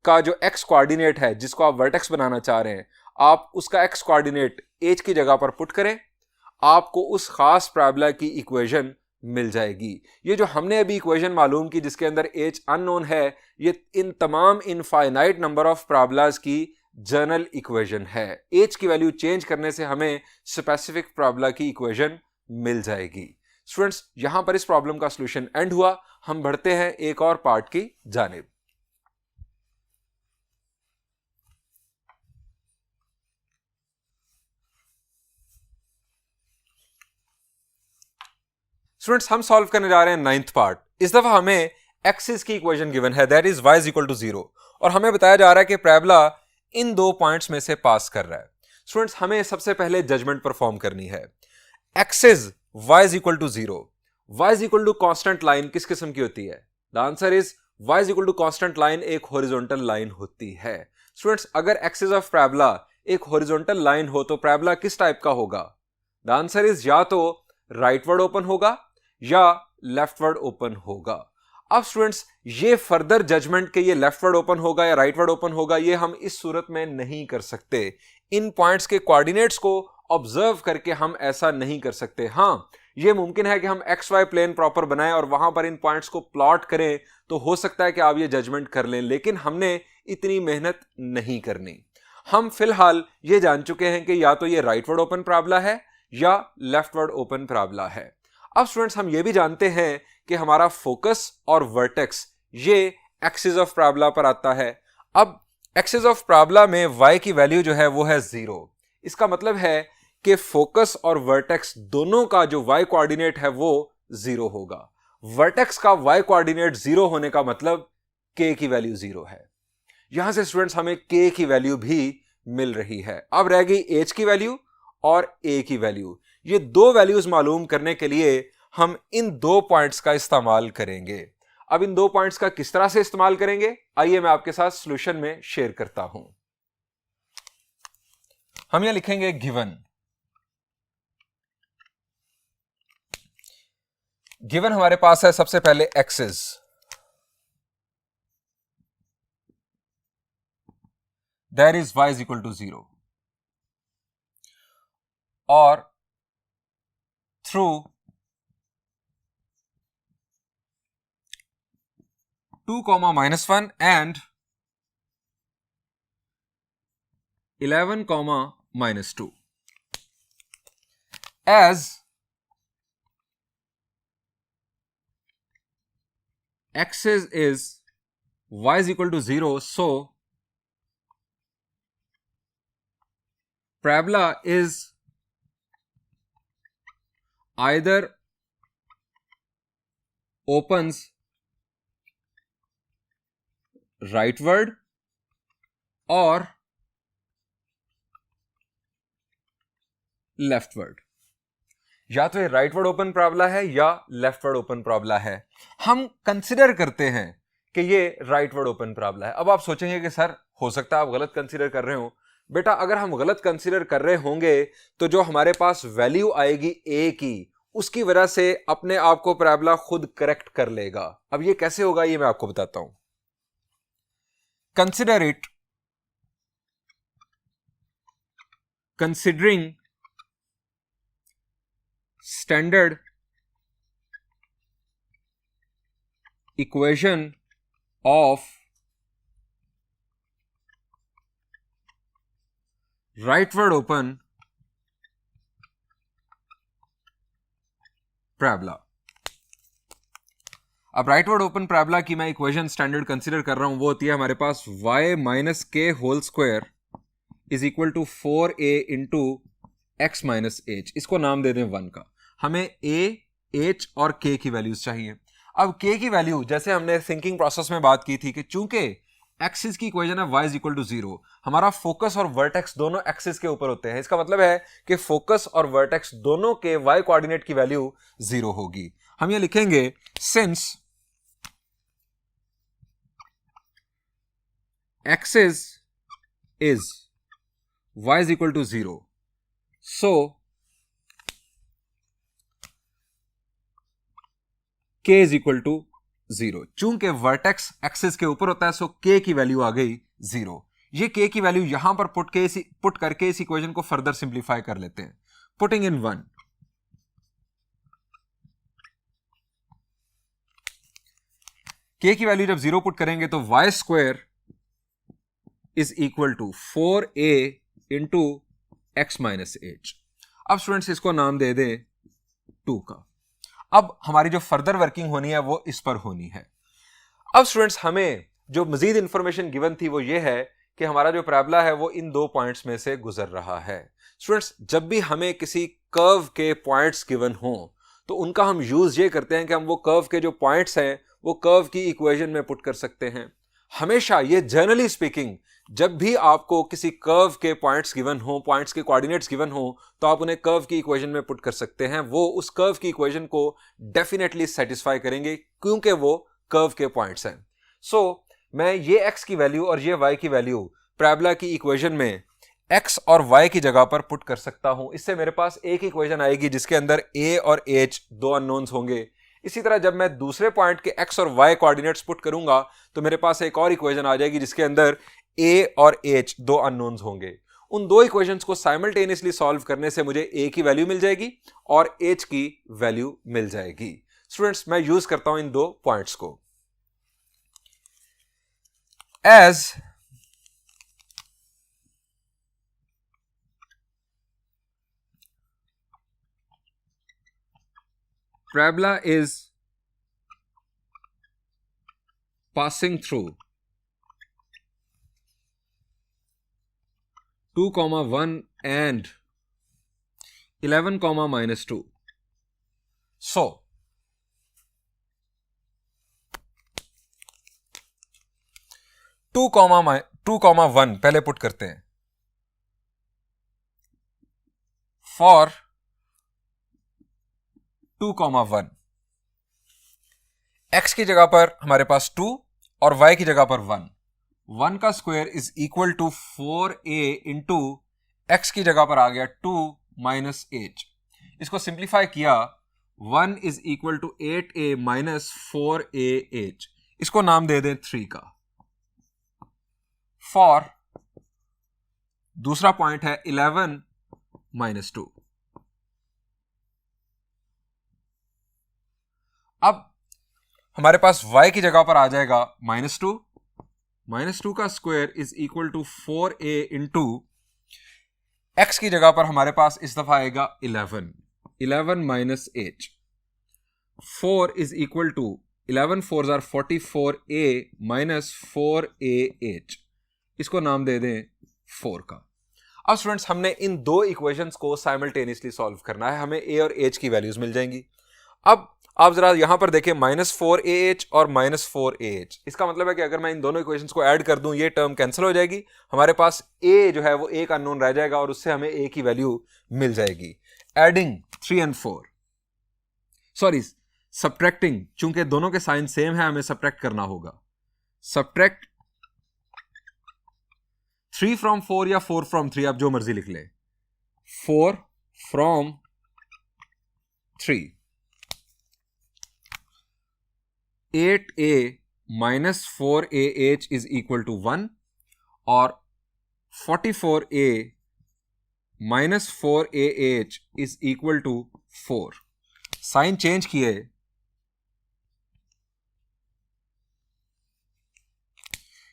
का जो x कोऑर्डिनेट है जिसको आप वर्टेक्स बनाना चाह रहे हैं, आप उसका x कोऑर्डिनेट एज की जगह पर पुट करें, आपको उस खास पैराबोला की इक्वेशन मिल जाएगी। ये जो हमने अभी इक्वेशन मालूम की जिसके अंदर एज अननोन है, ये इन तमाम इनफाइनाइट नंबर ऑफ पैराबोलाज की जनरल इक्वेशन है। एज की वैल्यू चेंज करने से हमें स्पेसिफिक पैराबोला की इक्वेशन मिल जाएगी। स्टूडेंट्स यहां पर इस प्रॉब्लम का सॉल्यूशन एंड हुआ। हम बढ़ते हैं एक और पार्ट की जानिब। स्टूडेंट्स हम सॉल्व करने जा रहे हैं 9th पार्ट। इस दफा हमें एक्सिस की इक्वेशन गिवन है, that is y is equal to 0, और हमें बताया जा रहा है कि पैराबोला इन दो पॉइंट्स में से पास कर रहा है। स्टूडेंट्स हमें सबसे पहले जजमेंट परफॉर्म करनी है। Axis y is equal to 0, y is equal to constant line किस किस्म की होती है? The answer is y is equal to constant line एक हॉरिजॉन्टल लाइन होती है। स्टूडेंट्स अगर एक्सिस ऑफ पैराबोला एक हॉरिजॉन्टल लाइन हो तो पैराबोला किस टाइप का होगा? द आंसर इज या तो राइटवर्ड ओपन होगा या लेफ्टवर्ड ओपन होगा। अब स्टूडेंट्स ये फर्दर जजमेंट के ये लेफ्टवर्ड ओपन होगा या राइटवर्ड ओपन होगा ये हम इस सूरत में नहीं कर सकते। इन पॉइंट्स के कोऑर्डिनेट्स को ऑब्जर्व करके हम ऐसा नहीं कर सकते। हां, ये मुमकिन है कि हम एक्स वाई प्लेन प्रॉपर बनाएं और वहां पर इन पॉइंट्स को प्लॉट करें, तो हो सकता है कि आप ये जजमेंट कर लें, लेकिन हमने इतनी मेहनत नहीं करनी। हम फिलहाल ये जान चुके हैं कि या तो ये राइटवर्ड ओपन पैराबोला है या लेफ्टवर्ड ओपन पैराबोला है। अब स्टूडेंट्स हम ये भी जानते हैं कि हमारा फोकस और वर्टेक्स ये एक्सिस ऑफ पैराबोला पर आता है। अब एक्सिस ऑफ पैराबोला में y की वैल्यू जो है वो है 0। इसका मतलब है कि फोकस और वर्टेक्स दोनों का जो y कोऑर्डिनेट है वो 0 होगा। वर्टेक्स का y कोऑर्डिनेट 0 होने का मतलब k की वैल्यू 0 है। यहां से स्टूडेंट्स हमें k की वैल्यू भी मिल रही है। अब रह गई h की वैल्यू और a की वैल्यू। ये दो वैल्यूज मालूम करने के लिए हम इन दो पॉइंट्स का इस्तेमाल करेंगे। अब इन दो पॉइंट्स का किस तरह से इस्तेमाल करेंगे आइए मैं आपके साथ सॉल्यूशन में शेयर करता हूं। हम यहां लिखेंगे गिवन हमारे पास है सबसे पहले axis, that is y is equal to 0, और through 2, -1 and 11, -2 as axis is y is equal to 0, so parabola is either opens rightward और लेफ्टवर्ड। या तो ये राइटवर्ड ओपन पैराबोला है या लेफ्टवर्ड ओपन पैराबोला है। हम कंसिडर करते हैं कि ये राइटवर्ड ओपन पैराबोला है। अब आप सोचेंगे कि सर हो सकता है आप गलत कंसिडर कर रहे हो। बेटा अगर हम गलत कंसिडर कर रहे होंगे तो जो हमारे पास वैल्यू आएगी a की उसकी वजह से अपने आप को पैराबोला खुद करेक्ट कर लेगा। अब ये कैसे होगा ये मैं आपको बताता हूं। Consider it considering standard equation of rightward open parabola। अब राइटवर्ड ओपन पैराबोला की मैं इक्वेशन स्टैंडर्ड कंसीडर कर रहा हूं, वो होती है हमारे पास y minus k whole square is equal to 4a into x minus h. इसको नाम दे दें 1 का। हमें a, h और k की वैल्यूज चाहिए। अब k की वैल्यू जैसे हमने थिंकिंग प्रोसेस में बात की थी कि चूंकि एक्सिस की इक्वेशन है y इज इक्वल टू 0, हमारा फोकस और वर्टेक्स दोनों एक्सिस के ऊपर होते हैं। इसका मतलब है कि फोकस और वर्टेक्स दोनों के y कोऑर्डिनेट की वैल्यू 0 होगी। हम ये लिखेंगे since axis is y is equal to 0, so k is equal to 0। चूंकि वर्टेक्स एक्सिस के ऊपर होता है सो k की वैल्यू आ गई 0। ये k की वैल्यू यहां पर पुट करके इस इक्वेशन को फर्दर सिंप्लीफाई कर लेते हैं। पुटिंग इन 1, k की वैल्यू जब 0 पुट करेंगे तो y square is equal to 4a into x minus h. अब स्टूडेंट्स इसको नाम दे दें 2 का। अब हमारी जो फर्दर वर्किंग होनी है वो इस पर होनी है। अब स्टूडेंट्स हमें जो मजीद इंफॉर्मेशन गिवन थी वो ये है कि हमारा जो पैराबोला है वो इन दो पॉइंट्स में से गुजर रहा है। स्टूडेंट्स जब भी हमें किसी कर्व के पॉइंट्स गिवन हो तो उनका हम यूज ये करते हैं कि हम वो कर्व के जो पॉइंट्स हैं वो कर्व की इक्वेशन में पुट कर सकते हैं। हमेशा ये जनरली स्पीकिंग जब भी आपको किसी कर्व के पॉइंट्स गिवन हो, पॉइंट्स के कोऑर्डिनेट्स गिवन हो, तो आप उन्हें कर्व की इक्वेशन में पुट कर सकते हैं। वो उस कर्व की इक्वेशन को डेफिनेटली सेटिस्फाई करेंगे क्योंकि वो कर्व के पॉइंट्स हैं। सो मैं ये x की वैल्यू और ये y की वैल्यू पैराबोला की इक्वेशन में x और y की जगह पर पुट कर सकता हूं। इससे मेरे पास एक इक्वेशन आएगी जिसके अंदर a और h दो अननोन्स होंगे। इसी तरह जब मैं दूसरे पॉइंट के x और y कोऑर्डिनेट्स पुट करूंगा तो मेरे पास एक और इक्वेशन आ जाएगी जिसके अंदर a और h दो अननोन्स होंगे। उन दो इक्वेशंस को साइमल्टेनियसली सॉल्व करने से मुझे a की वैल्यू मिल जाएगी और h की वैल्यू मिल जाएगी। स्टूडेंट्स, मैं यूज करता हूं इन दो पॉइंट्स को। As parabola is passing through 2, 1 and 11, -2. So 2, 1 पहले पुट करते हैं। फॉर 2, 1 x की जगह पर हमारे पास 2 और y की जगह पर 1। 1 का square is equal to 4a into x की जगह पर आ गया 2 माइनस h। इसको सिंप्लीफाई किया 1 is equal to 8a minus 4ah। इसको नाम दे दें 3 का। फॉर दूसरा पॉइंट है 11 -2। अब हमारे पास y की जगह पर आ जाएगा -2। -2 का square is equal to 4a into x की जगह पर हमारे पास इस दफा आएगा 11 minus h। 4 is equal to 11 4s are 44a minus 4ah। इसको नाम दे दें 4 का। अब स्टूडेंट्स, हमने इन दो इक्वेशंस को साइमल्टेनियसली सॉल्व करना है। हमें a और h की वैल्यूज मिल जाएंगी। अब आप जरा यहां पर देखें -4ah और -4ah। इसका मतलब है कि अगर मैं इन दोनों इक्वेशंस को ऐड कर दूं ये टर्म कैंसिल हो जाएगी। हमारे पास a जो है वो एक अननोन रह जाएगा और उससे हमें a की वैल्यू मिल जाएगी। एडिंग 3 and 4, सॉरी सब्ट्रैक्टिंग, चूंकि दोनों के साइन सेम है हमें सब्ट्रैक्ट करना होगा। सब्ट्रैक्ट 3 from 4 या 4 from 3, आप जो मर्जी लिख ले। 4 from 3, 8a minus 4ah is equal to 1 और 44a minus 4ah is equal to 4। Sign change किए,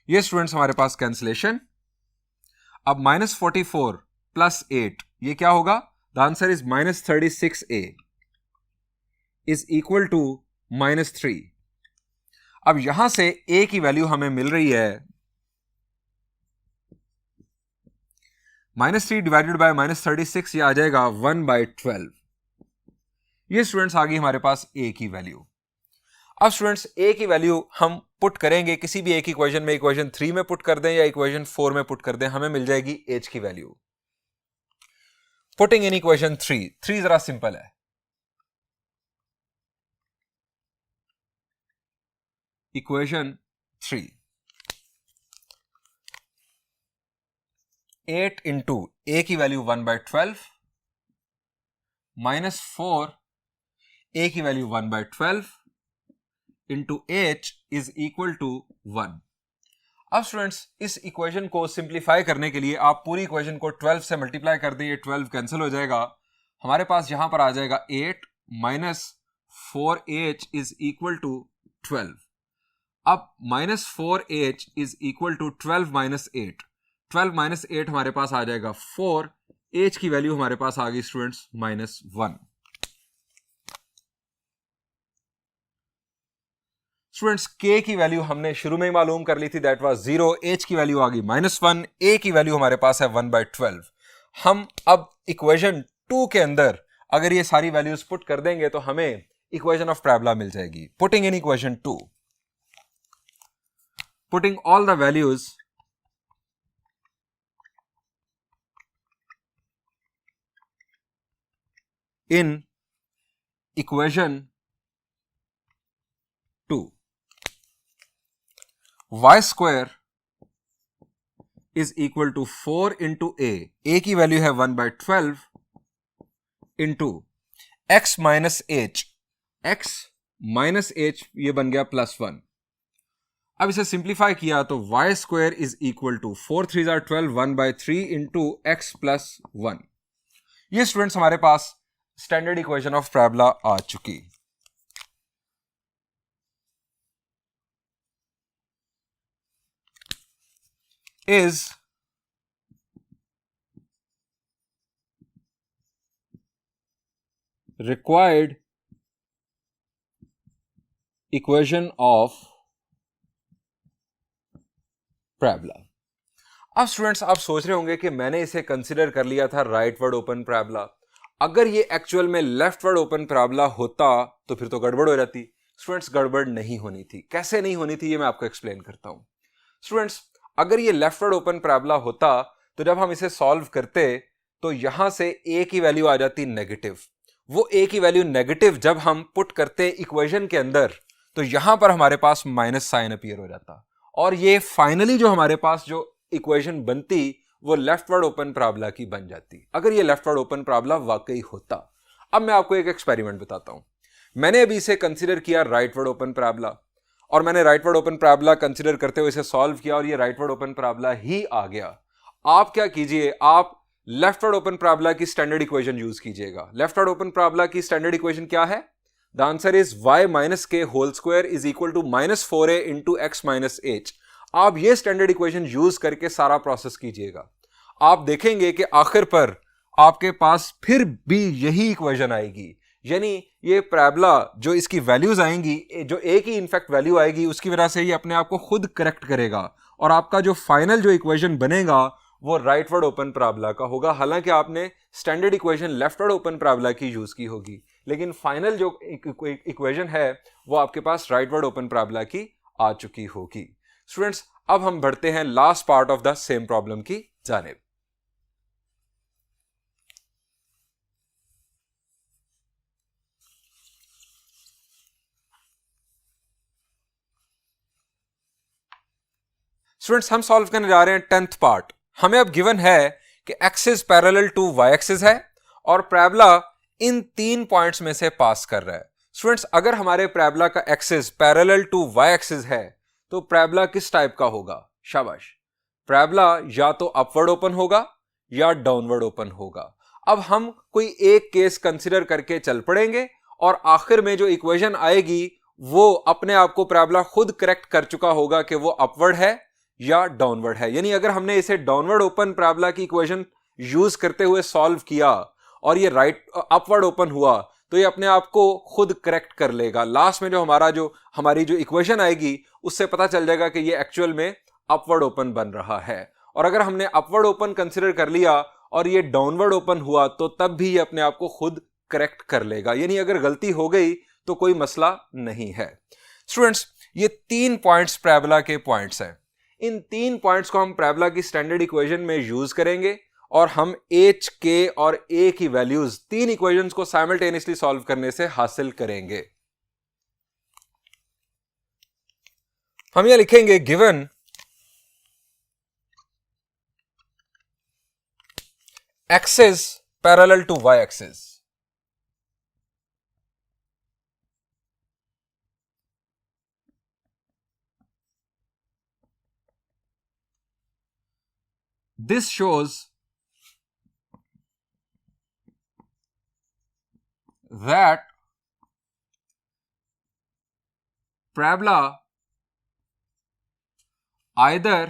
ये स्टूडेंट्स हमारे पास कैंसिलेशन। अब -44 प्लस 8 ये क्या होगा? The answer is -36a is equal to -3। अब यहां से a की वैल्यू हमें मिल रही है -3 डिवाइडेड बाय -36, ये आ जाएगा 1/12। ये स्टूडेंट्स आ गई हमारे पास a की वैल्यू। अब स्टूडेंट्स a की वैल्यू हम पुट करेंगे किसी भी एक इक्वेशन में, इक्वेशन 3 में पुट कर दें या इक्वेशन 4 में पुट कर दें, हमें मिल जाएगी h की वैल्यू। पुटिंग इन इक्वेशन 3 जरा सिंपल है। इक्वेशन 3, 8 इंटू a की वैल्यू 1/12 माइनस 4 a की value 1/12 into h is equal to 1। अब स्टूडेंट्स, इस इक्वेशन को सिंप्लीफाई करने के लिए आप पूरी इक्वेशन को 12 से मल्टीप्लाई कर दें, ये 12 कैंसिल हो जाएगा। हमारे पास यहां पर आ जाएगा 8 minus 4h is equal to 12। अब -4h is equal to 12 minus 8। 12 minus 8 हमारे पास आ जाएगा 4। h की वैल्यू हमारे पास आ गई स्टूडेंट्स -1। स्टूडेंट्स, k की वैल्यू हमने शुरू में ही मालूम कर ली थी, दैट वाज 0। h की वैल्यू आ गई -1। a की वैल्यू हमारे पास है 1/12। हम अब इक्वेशन 2 के अंदर अगर ये सारी वैल्यूज पुट कर देंगे तो हमें इक्वेशन ऑफ पैराबोला मिल जाएगी. Putting in equation 2, putting all the values in equation 2, y square is equal to 4 into a की वैल्यू है 1/12 into x minus h, x minus h ये बन गया +1. अब इसे सिंप्लीफाई किया तो y square is equal to 4 3 12 1/3 into x plus 1. ये स्टूडेंट्स हमारे पास स्टैंडर्ड इक्वेशन ऑफ पैराबोला आ चुकी. Is required equation of parabola. अब स्टूडेंट्स आप सोच रहे होंगे कि मैंने इसे कंसिडर कर लिया था राइट वर्ड ओपन पैराबोला, अगर ये एक्चुअल में लेफ्ट वर्ड ओपन पैराबोला होता तो फिर तो गड़बड़ हो जाती. स्टूडेंट्स गड़बड़ नहीं होनी थी. कैसे नहीं होनी थी ये मैं आपको एक्सप्लेन करता हूं. स्टूडेंट्स अगर ये लेफ्ट वर्ड ओपन पैराबोला होता तो जब हम इसे सॉल्व करते तो यहां से a की वैल्यू आ जाती नेगेटिव. वो a की वैल्यू नेगेटिव जब हम पुट करते इक्वेशन के अंदर तो यहां पर हमारे पास माइनस साइन अपीयर हो जाता और ये फाइनली जो हमारे पास जो इक्वेशन बनती वो लेफ्ट वर्ड ओपन पैराबोला की बन जाती, अगर ये लेफ्ट वर्ड ओपन पैराबोला वाकई होता. अब मैं आपको एक एक्सपेरिमेंट बताता हूं. मैंने अभी इसे कंसीडर किया राइट वर्ड ओपन पैराबोला और मैंने rightward open parabola consider करते हुए इसे सॉल्व किया और ये राइट वर्ड ओपन पैराबोला ही आ गया. आप क्या कीजिए, आप लेफ्ट वर्ड ओपन पैराबोला की स्टैंडर्ड इक्वेशन यूज कीजिएगा. लेफ्ट वर्ड ओपन पैराबोला की स्टैंडर्ड इक्वेशन क्या है? The answer is y minus k whole square is equal to -4a into x minus h. आप ये स्टैंडर्ड इक्वेशन यूज करके सारा प्रोसेस कीजिएगा. आप देखेंगे कि आखिर पर आपके पास फिर भी यही इक्वेशन आएगी. यानी ये पैराबोला जो इसकी वैल्यूज आएंगी, जो a की इनफैक्ट वैल्यू आएगी उसकी वजह से ये अपने आप को खुद करेक्ट करेगा और आपका जो फाइनल जो इक्वेशन बनेगा वो राइट वर्ड ओपन पैराबोला का होगा. हालांकि आपने standard equation left word open parabola की यूज की होगी, लेकिन फाइनल जो इक्वेशन है वो आपके पास राइट वर्ड ओपन पैराबोला की आ चुकी होगी. स्टूडेंट्स अब हम बढ़ते हैं last part of the same problem की जानिब. स्टूडेंट्स हम सॉल्व करने जा रहे हैं 10th पार्ट. हमें अब गिवन है कि axis parallel to y axis है और पैराबोला इन 3 पॉइंट्स में से पास कर रहा है. स्टूडेंट्स अगर हमारे पैराबोला का axis parallel to y axis है तो पैराबोला किस टाइप का होगा? शाबाश. पैराबोला या तो अपवर्ड ओपन होगा या डाउनवर्ड ओपन होगा. अब हम कोई एक केस कंसिडर करके चल पड़ेंगे और आखिर में जो इक्वेशन आएगी वो अपने आप को पैराबोला खुद करेक्ट कर चुका होगा कि वो अपवर्ड है या डाउनवर्ड है. यानी अगर हमने इसे डाउनवर्ड ओपन पैराबोला की इक्वेशन यूज करते हुए सॉल्व किया और ये राइट अपवर्ड ओपन हुआ तो ये अपने आप को खुद करेक्ट कर लेगा. लास्ट में जो हमारी जो इक्वेशन आएगी उससे पता चल जाएगा कि ये एक्चुअल में अपवर्ड ओपन बन रहा है. और अगर हमने अपवर्ड ओपन कंसिडर कर लिया और ये डाउनवर्ड ओपन हुआ तो तब भी ये अपने आप को खुद करेक्ट कर लेगा. यानी अगर गलती हो गई तो कोई मसला नहीं है. स्टूडेंट्स ये 3 पॉइंट्स पैराबोला के पॉइंट्स हैं. इन 3 पॉइंट्स को हम पैराबोला की स्टैंडर्ड इक्वेशन में यूज करेंगे और हम h, k और a की वैल्यूज 3 इक्वेशंस को साइमल्टेनियसली सॉल्व करने से हासिल करेंगे. हम यह लिखेंगे given axis parallel to y axis. This shows that parabola either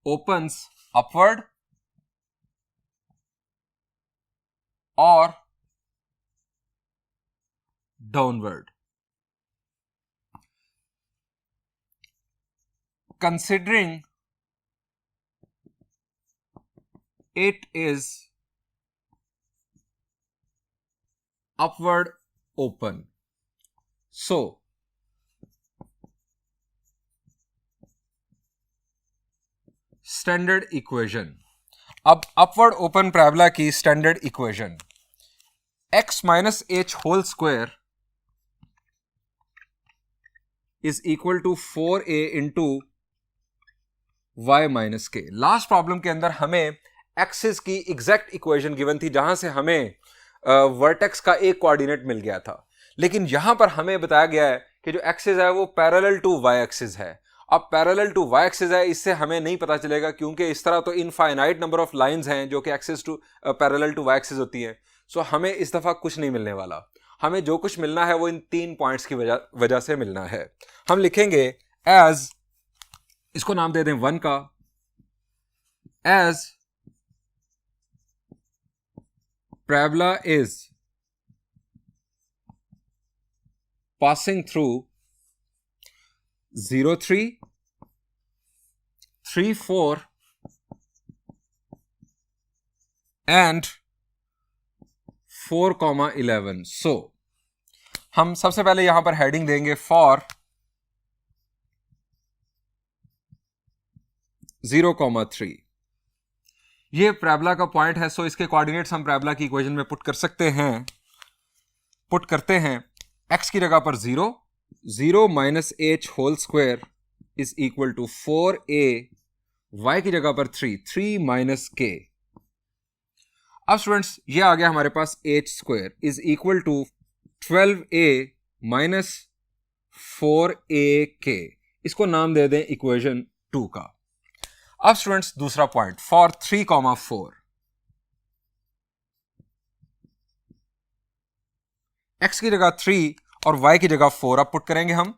opens upward or downward. Considering it is upward open. So standard equation, अब अपवर्ड ओपन पैराबोला की standard equation x minus h whole square is equal to 4a into y minus k. Last problem के अंदर हमें एक्सिस की एग्जैक्ट इक्वेशन गिवन थी जहां से हमें वर्टेक्स का एक कोऑर्डिनेट मिल गया था, लेकिन यहां पर हमें बताया गया है कि जो एक्सिस है वो पैरेलल टू y एक्सिस है। अब पैरेलल टू y एक्सिस है, इससे हमें नहीं पता चलेगा क्योंकि इस तरह तो इनफाइनाइट नंबर ऑफ लाइंस हैं जो कि axis to parallel to y axis होती हैं। सो हमें इस दफा कुछ नहीं मिलने वाला, हमें जो कुछ मिलना है वो इन 3 पॉइंट्स की वजह से मिलना है। हम लिखेंगे एज, इसको नाम दे दें 1 का, as parabola is passing through 0, 3, 3, 4 and 4, 11। So हम सबसे पहले यहां पर हेडिंग देंगे फॉर 0, 3। ये पैराबोला का पॉइंट है, सो इसके कोऑर्डिनेट्स हम पैराबोला की इक्वेशन में पुट करते हैं। x की जगह पर 0, 0 minus h whole square is equal to 4a, y की जगह पर 3, 3 माइनस के। अब स्टूडेंट्स ये आ गया हमारे पास h square is equal to 12a minus 4ak। इसको नाम दे दें इक्वेशन 2 का। अब स्टूडेंट्स दूसरा पॉइंट फॉर 3, 4, x की जगह 3 और y की जगह 4 अब पुट करेंगे हम।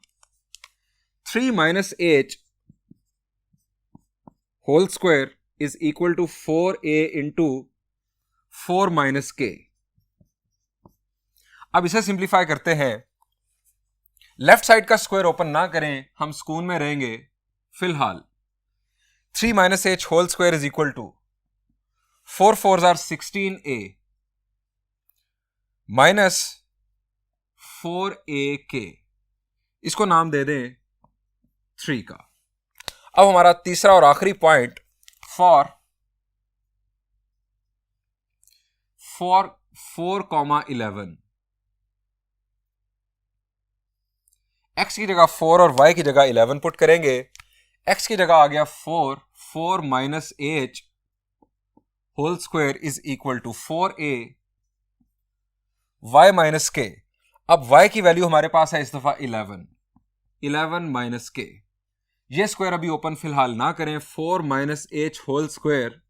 3 minus h whole square is equal to 4a into 4 minus k. अब इसे सिंप्लीफाई करते हैं, लेफ्ट साइड का स्क्वायर ओपन ना करें, हम सुकून में रहेंगे फिलहाल। 3 minus h whole square is equal to 4 4 are 16a minus 4ak, इसको नाम दे दें 3 का। अब हमारा तीसरा और आखिरी पॉइंट फॉर 4, 11, x की जगह 4 और y की जगह 11 पुट करेंगे। x की जगह आ गया 4, 4 minus h whole square is equal to 4a, y minus k. अब y की वैल्यू हमारे पास है इस दफा 11 माइनस के। ये स्क्वायर अभी ओपन फिलहाल ना करें। 4 minus h whole square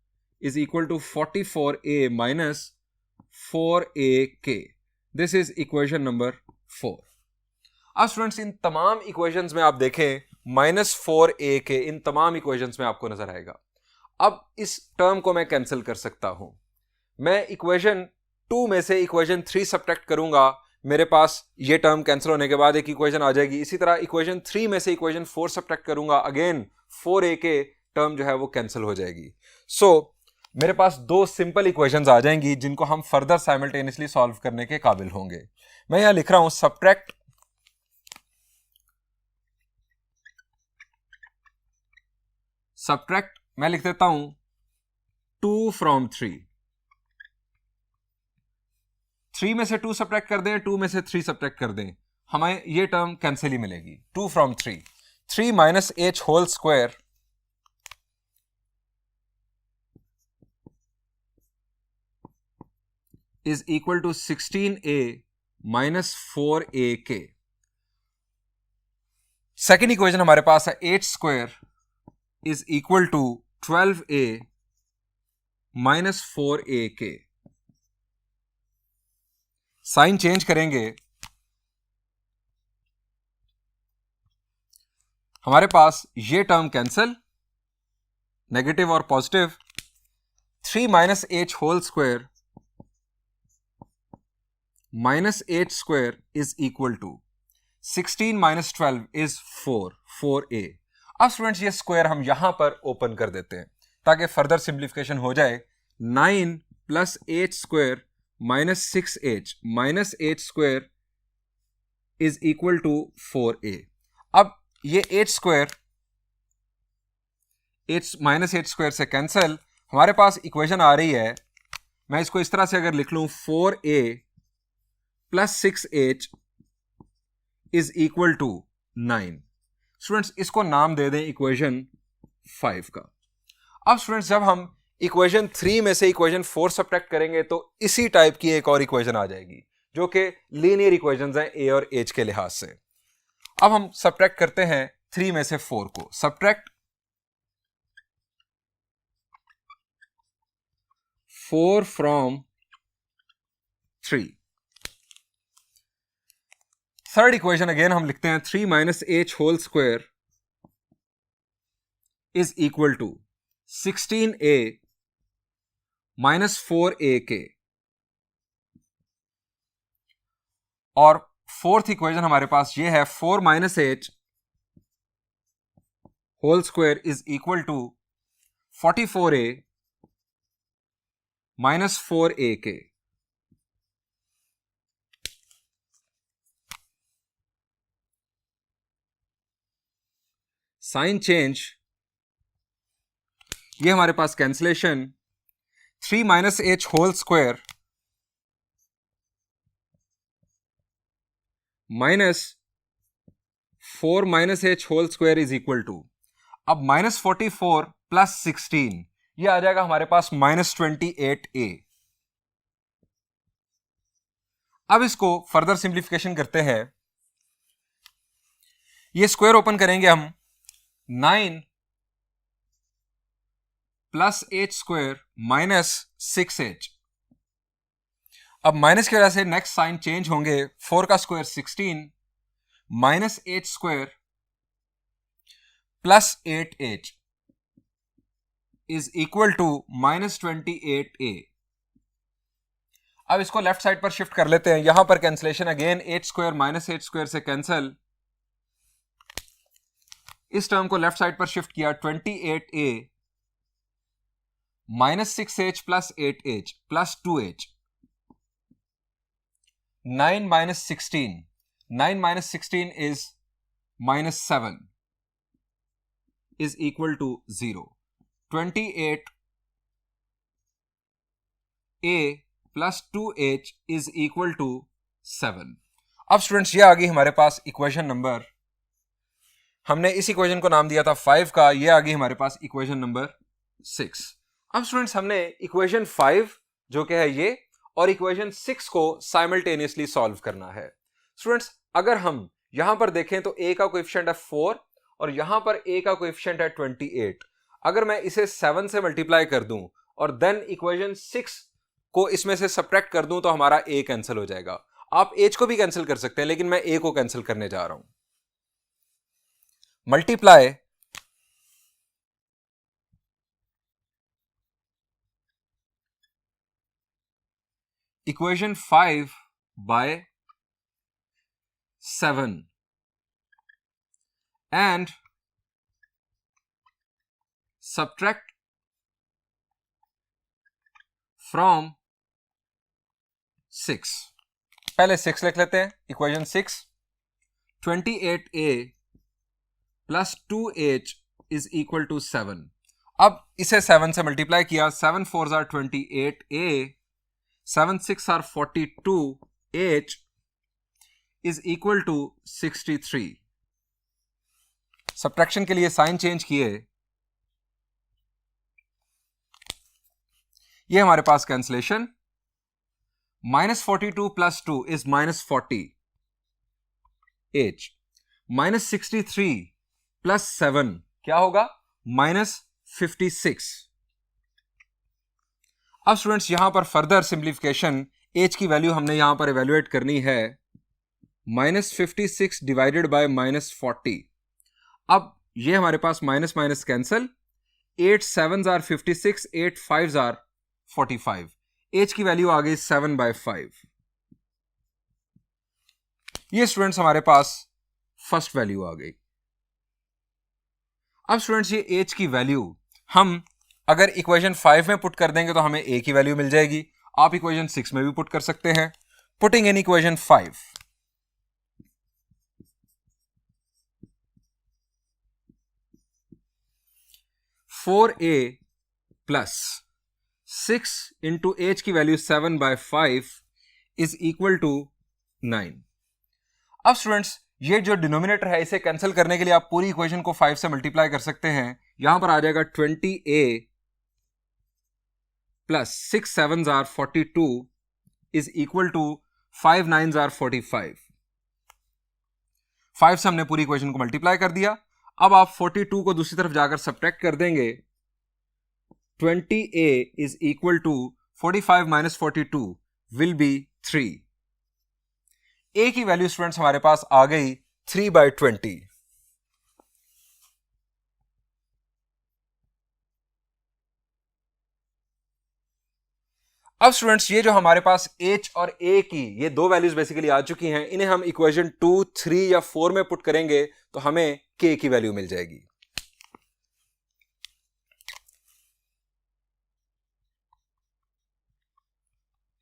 is equal to 44a minus 4ak। This is equation number 4। अब स्टूडेंट्स इन तमाम इक्वेशंस में आप देखें -4ak इन तमाम इक्वेशंस में आपको नजर आएगा। अब इस टर्म को मैं कैंसिल कर सकता हूं। मैं इक्वेशन 2 में से इक्वेशन 3 सब्ट्रैक्ट करूंगा, मेरे पास ये टर्म कैंसिल होने के बाद एक इक्वेशन आ जाएगी। इसी तरह इक्वेशन 3 में से इक्वेशन 4 सब्ट्रैक्ट करूंगा, अगेन 4ak टर्म जो है वो कैंसिल हो जाएगी। सो मेरे पास 2 सिंपल इक्वेशंस आ जाएंगी जिनको हम फर्दर साइमल्टेनियसली सॉल्व करने के काबिल होंगे। मैं यहां लिख रहा हूं सब्ट्रैक्ट मैं लिख देता हूं 2 from 3। 3 में से 2 सब्ट्रैक्ट कर दें, 2 में से 3 सब्ट्रैक्ट कर दें, हमें ये टर्म कैंसिल ही मिलेगी। 2 from 3, 3 minus h whole square is equal to 16a minus 4ak। Second equation हमारे पास है h square is equal to 12a minus 4ak। Sign change करेंगे, हमारे पास ये टर्म कैंसिल, नेगेटिव और positive. 3 minus h whole square minus h square is equal to 16 minus 12 is 4a। अब स्टूडेंट्स ये स्क्वायर हम यहां पर ओपन कर देते हैं ताकि फर्दर सिंप्लीफिकेशन हो जाए। 9 plus h square minus 6h minus h square is equal to 4a। अब ये h square h minus h square से कैंसिल, हमारे पास इक्वेशन आ रही है, मैं इसको इस तरह से अगर लिख लूं 4a plus 6h is equal to 9। Students इसको नाम दे दें इक्वेशन 5 का। अब स्टूडेंट्स जब हम इक्वेशन 3 में से इक्वेशन 4 सब्ट्रैक्ट करेंगे तो इसी टाइप की एक और इक्वेशन आ जाएगी जो कि लीनियर इक्वेशंस हैं ए और एच के लिहाज से। अब हम सब्ट्रैक्ट करते हैं 3 में से 4 को। Subtract 4 from 3। Third equation again हम लिखते हैं 3 minus h whole square is equal to 16a minus 4a k. और फोर्थ इक्वेशन हमारे पास ये है 4 minus h whole square is equal to 44a minus 4a के। साइन चेंज, ये हमारे पास cancellation 3 minus h whole square minus 4 minus h whole square is equal to, अब माइनस 44 प्लस 16 ये आ जाएगा हमारे पास माइनस 28a। अब इसको फर्दर सिंप्लीफिकेशन करते हैं, ये स्क्वायर ओपन करेंगे हम 9 plus h square minus 6h। अब माइनस की वजह से नेक्स्ट साइन चेंज होंगे, 4 का square 16 minus h square plus 8h is equal to minus 28a। अब इसको लेफ्ट साइड पर शिफ्ट कर लेते हैं, यहां पर cancellation again H square minus h square से कैंसिल, इस टर्म को लेफ्ट साइड पर शिफ्ट किया 28a minus 6h plus 8h plus 2h। 9 minus 16, 9 minus 16 is minus 7 is equal to 0. 28a plus 2h is equal to 7. अब स्टूडेंट्स ये आ गई हमारे पास इक्वेशन नंबर, हमने इस इक्वेशन को नाम दिया था 5 का, ये आ गई हमारे पास इक्वेशन नंबर 6। अब स्टूडेंट्स हमने इक्वेशन 5 जो कि है ये और इक्वेशन 6 को साइमल्टेनियसली सॉल्व करना है। स्टूडेंट्स अगर हम यहां पर देखें तो a का कोएफिशिएंट है 4 और यहां पर a का कोएफिशिएंट है 28। अगर मैं इसे 7 से मल्टीप्लाई कर दूं और देन इक्वेशन 6 को इसमें से सब्ट्रैक्ट कर दूं तो हमारा a कैंसिल हो जाएगा। आप h को भी कैंसिल कर सकते हैं लेकिन मैं a को कैंसिल करने जा रहा हूं। Multiply equation 5 by 7 and subtract from 6। पहले 6 लिख लेते हैं, equation 6 28a plus 2h is equal to 7। अब इसे 7 से मल्टीप्लाई किया, 7 4 are 28a 7 6 are 42h is equal to 63। Subtraction के लिए साइन चेंज किए, ये हमारे पास cancellation minus 42 plus 2 is minus 40 h minus 63 plus 7 क्या होगा माइनस 56। अब स्टूडेंट्स यहां पर फर्दर सिंप्लीफिकेशन h की वैल्यू हमने यहां पर इवेल्युएट करनी है, माइनस 56 डिवाइडेड बाय माइनस 40। अब ये हमारे पास minus minus cancel, 8 7s are 56 8 5s are 45। h की वैल्यू आ गई 7/5। ये स्टूडेंट्स हमारे पास फर्स्ट वैल्यू आ गई। अब स्टूडेंट्स ये h की वैल्यू हम अगर इक्वेशन 5 में पुट कर देंगे तो हमें a की वैल्यू मिल जाएगी। आप इक्वेशन 6 में भी पुट कर सकते हैं। Putting in equation 5, 4a plus 6 into h की वैल्यू 7/5 इज इक्वल टू 9। अब स्टूडेंट्स ये जो डिनोमिनेटर है इसे कैंसिल करने के लिए आप पूरी इक्वेशन को 5 से मल्टीप्लाई कर सकते हैं। यहां पर आ जाएगा 20a plus 6 7s are 42 is equal to 5 9s are 45। 5 से हमने पूरी इक्वेशन को मल्टीप्लाई कर दिया। अब आप 42 को दूसरी तरफ जाकर सब्ट्रैक्ट कर देंगे। 20a is equal to 45 minus 42 will be 3। a की वैल्यू स्टूडेंट्स हमारे पास आ गई 3/20। अब स्टूडेंट्स ये जो हमारे पास h और a की ये दो वैल्यूज बेसिकली आ चुकी हैं, इन्हें हम इक्वेशन 2, 3 या 4 में पुट करेंगे तो हमें k की वैल्यू मिल जाएगी।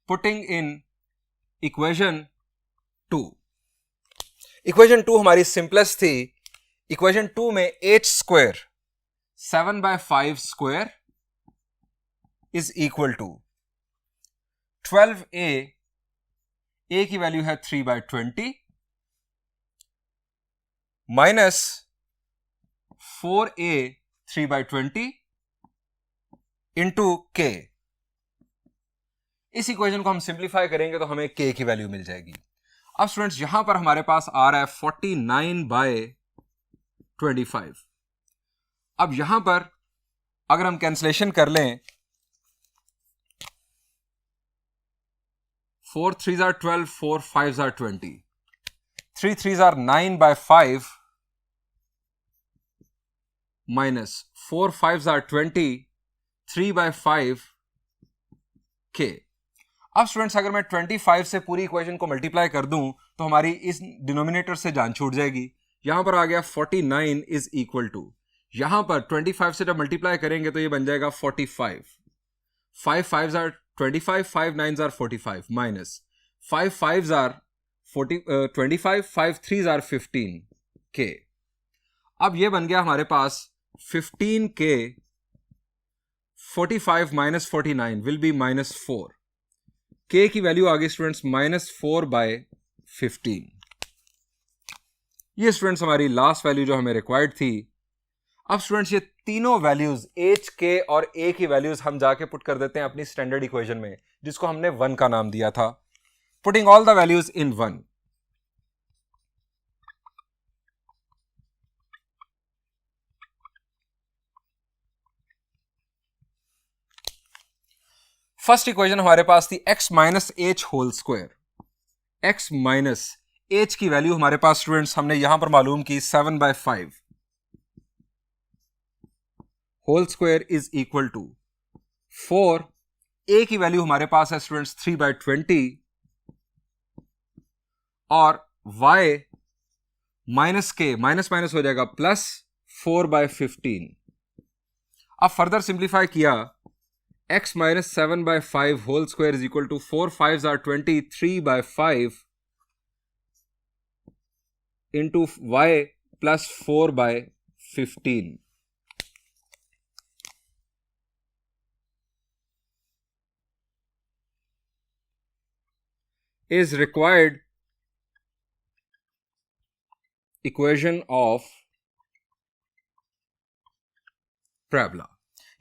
पुटिंग इन इक्वेशन 2, इक्वेशन 2 हमारी सिंपलेस्ट थी। इक्वेशन 2 में h square 7/5 square is equal to 12a, a की वैल्यू है 3/20 माइनस 4a 3/20 इंटू k। इस इक्वेशन को हम सिंप्लीफाई करेंगे तो हमें k की वैल्यू मिल जाएगी। अब स्टूडेंट्स यहां पर हमारे पास आ रहा है 49/25। अब यहां पर अगर हम कैंसलेशन कर लें, 4 3s are 12, 4 5s are 20, 3 3s are 9/5 minus 4 5s are 20, 3/5 k। अब स्टूडेंट्स अगर मैं 25 से पूरी इक्वेशन को मल्टीप्लाई कर दूं तो हमारी इस डिनोमिनेटर से जान छूट जाएगी। यहां पर आ गया 49 इज इक्वल टू, यहां पर 25 से जब मल्टीप्लाई करेंगे तो ये बन जाएगा 45। 5 5s are 25, 5 9s are 45 minus 5 5s are 25, 5 3s are 15 k। अब ये बन गया हमारे पास 15k। 45 minus 49 will be -4। k की वैल्यू आ गई स्टूडेंट्स -4/15। ये स्टूडेंट्स हमारी लास्ट वैल्यू जो हमें रिक्वायर्ड थी। अब स्टूडेंट्स ये तीनों वैल्यूज h, k और a की वैल्यूज हम जाके पुट कर देते हैं अपनी स्टैंडर्ड इक्वेशन में, जिसको हमने 1 का नाम दिया था। Putting all the values in 1, first equation हमारे पास थी x minus h whole square. x minus h की वैल्यू हमारे पास स्टूडेंट्स हमने यहां पर मालूम की 7/5 whole square is equal to 4। a की वैल्यू हमारे पास है स्टूडेंट्स 3/20 और y minus k minus minus हो जाएगा प्लस 4/15। अब फर्दर सिंप्लीफाई किया, x minus 7/5 whole square is equal to 4 5s are 20, 3/5 into y plus 4/15 is required equation of parabola।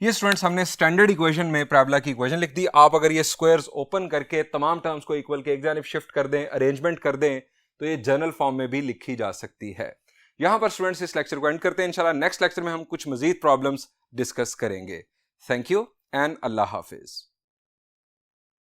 ये स्टूडेंट्स हमने स्टैंडर्ड इक्वेशन में पैराबोला की इक्वेशन लिख दी। आप अगर ये स्क्वायर्स ओपन करके तमाम टर्म्स को इक्वल के एक जानिब शिफ्ट कर दें, अरेंजमेंट कर दें, तो ये जनरल फॉर्म में भी लिखी जा सकती है। यहां पर स्टूडेंट्स इस लेक्चर को एंड करते हैं। इंशाल्लाह नेक्स्ट लेक्चर में हम कुछ मजीद प्रॉब्लम्स डिस्कस करेंगे। Thank you and Allah Hafiz.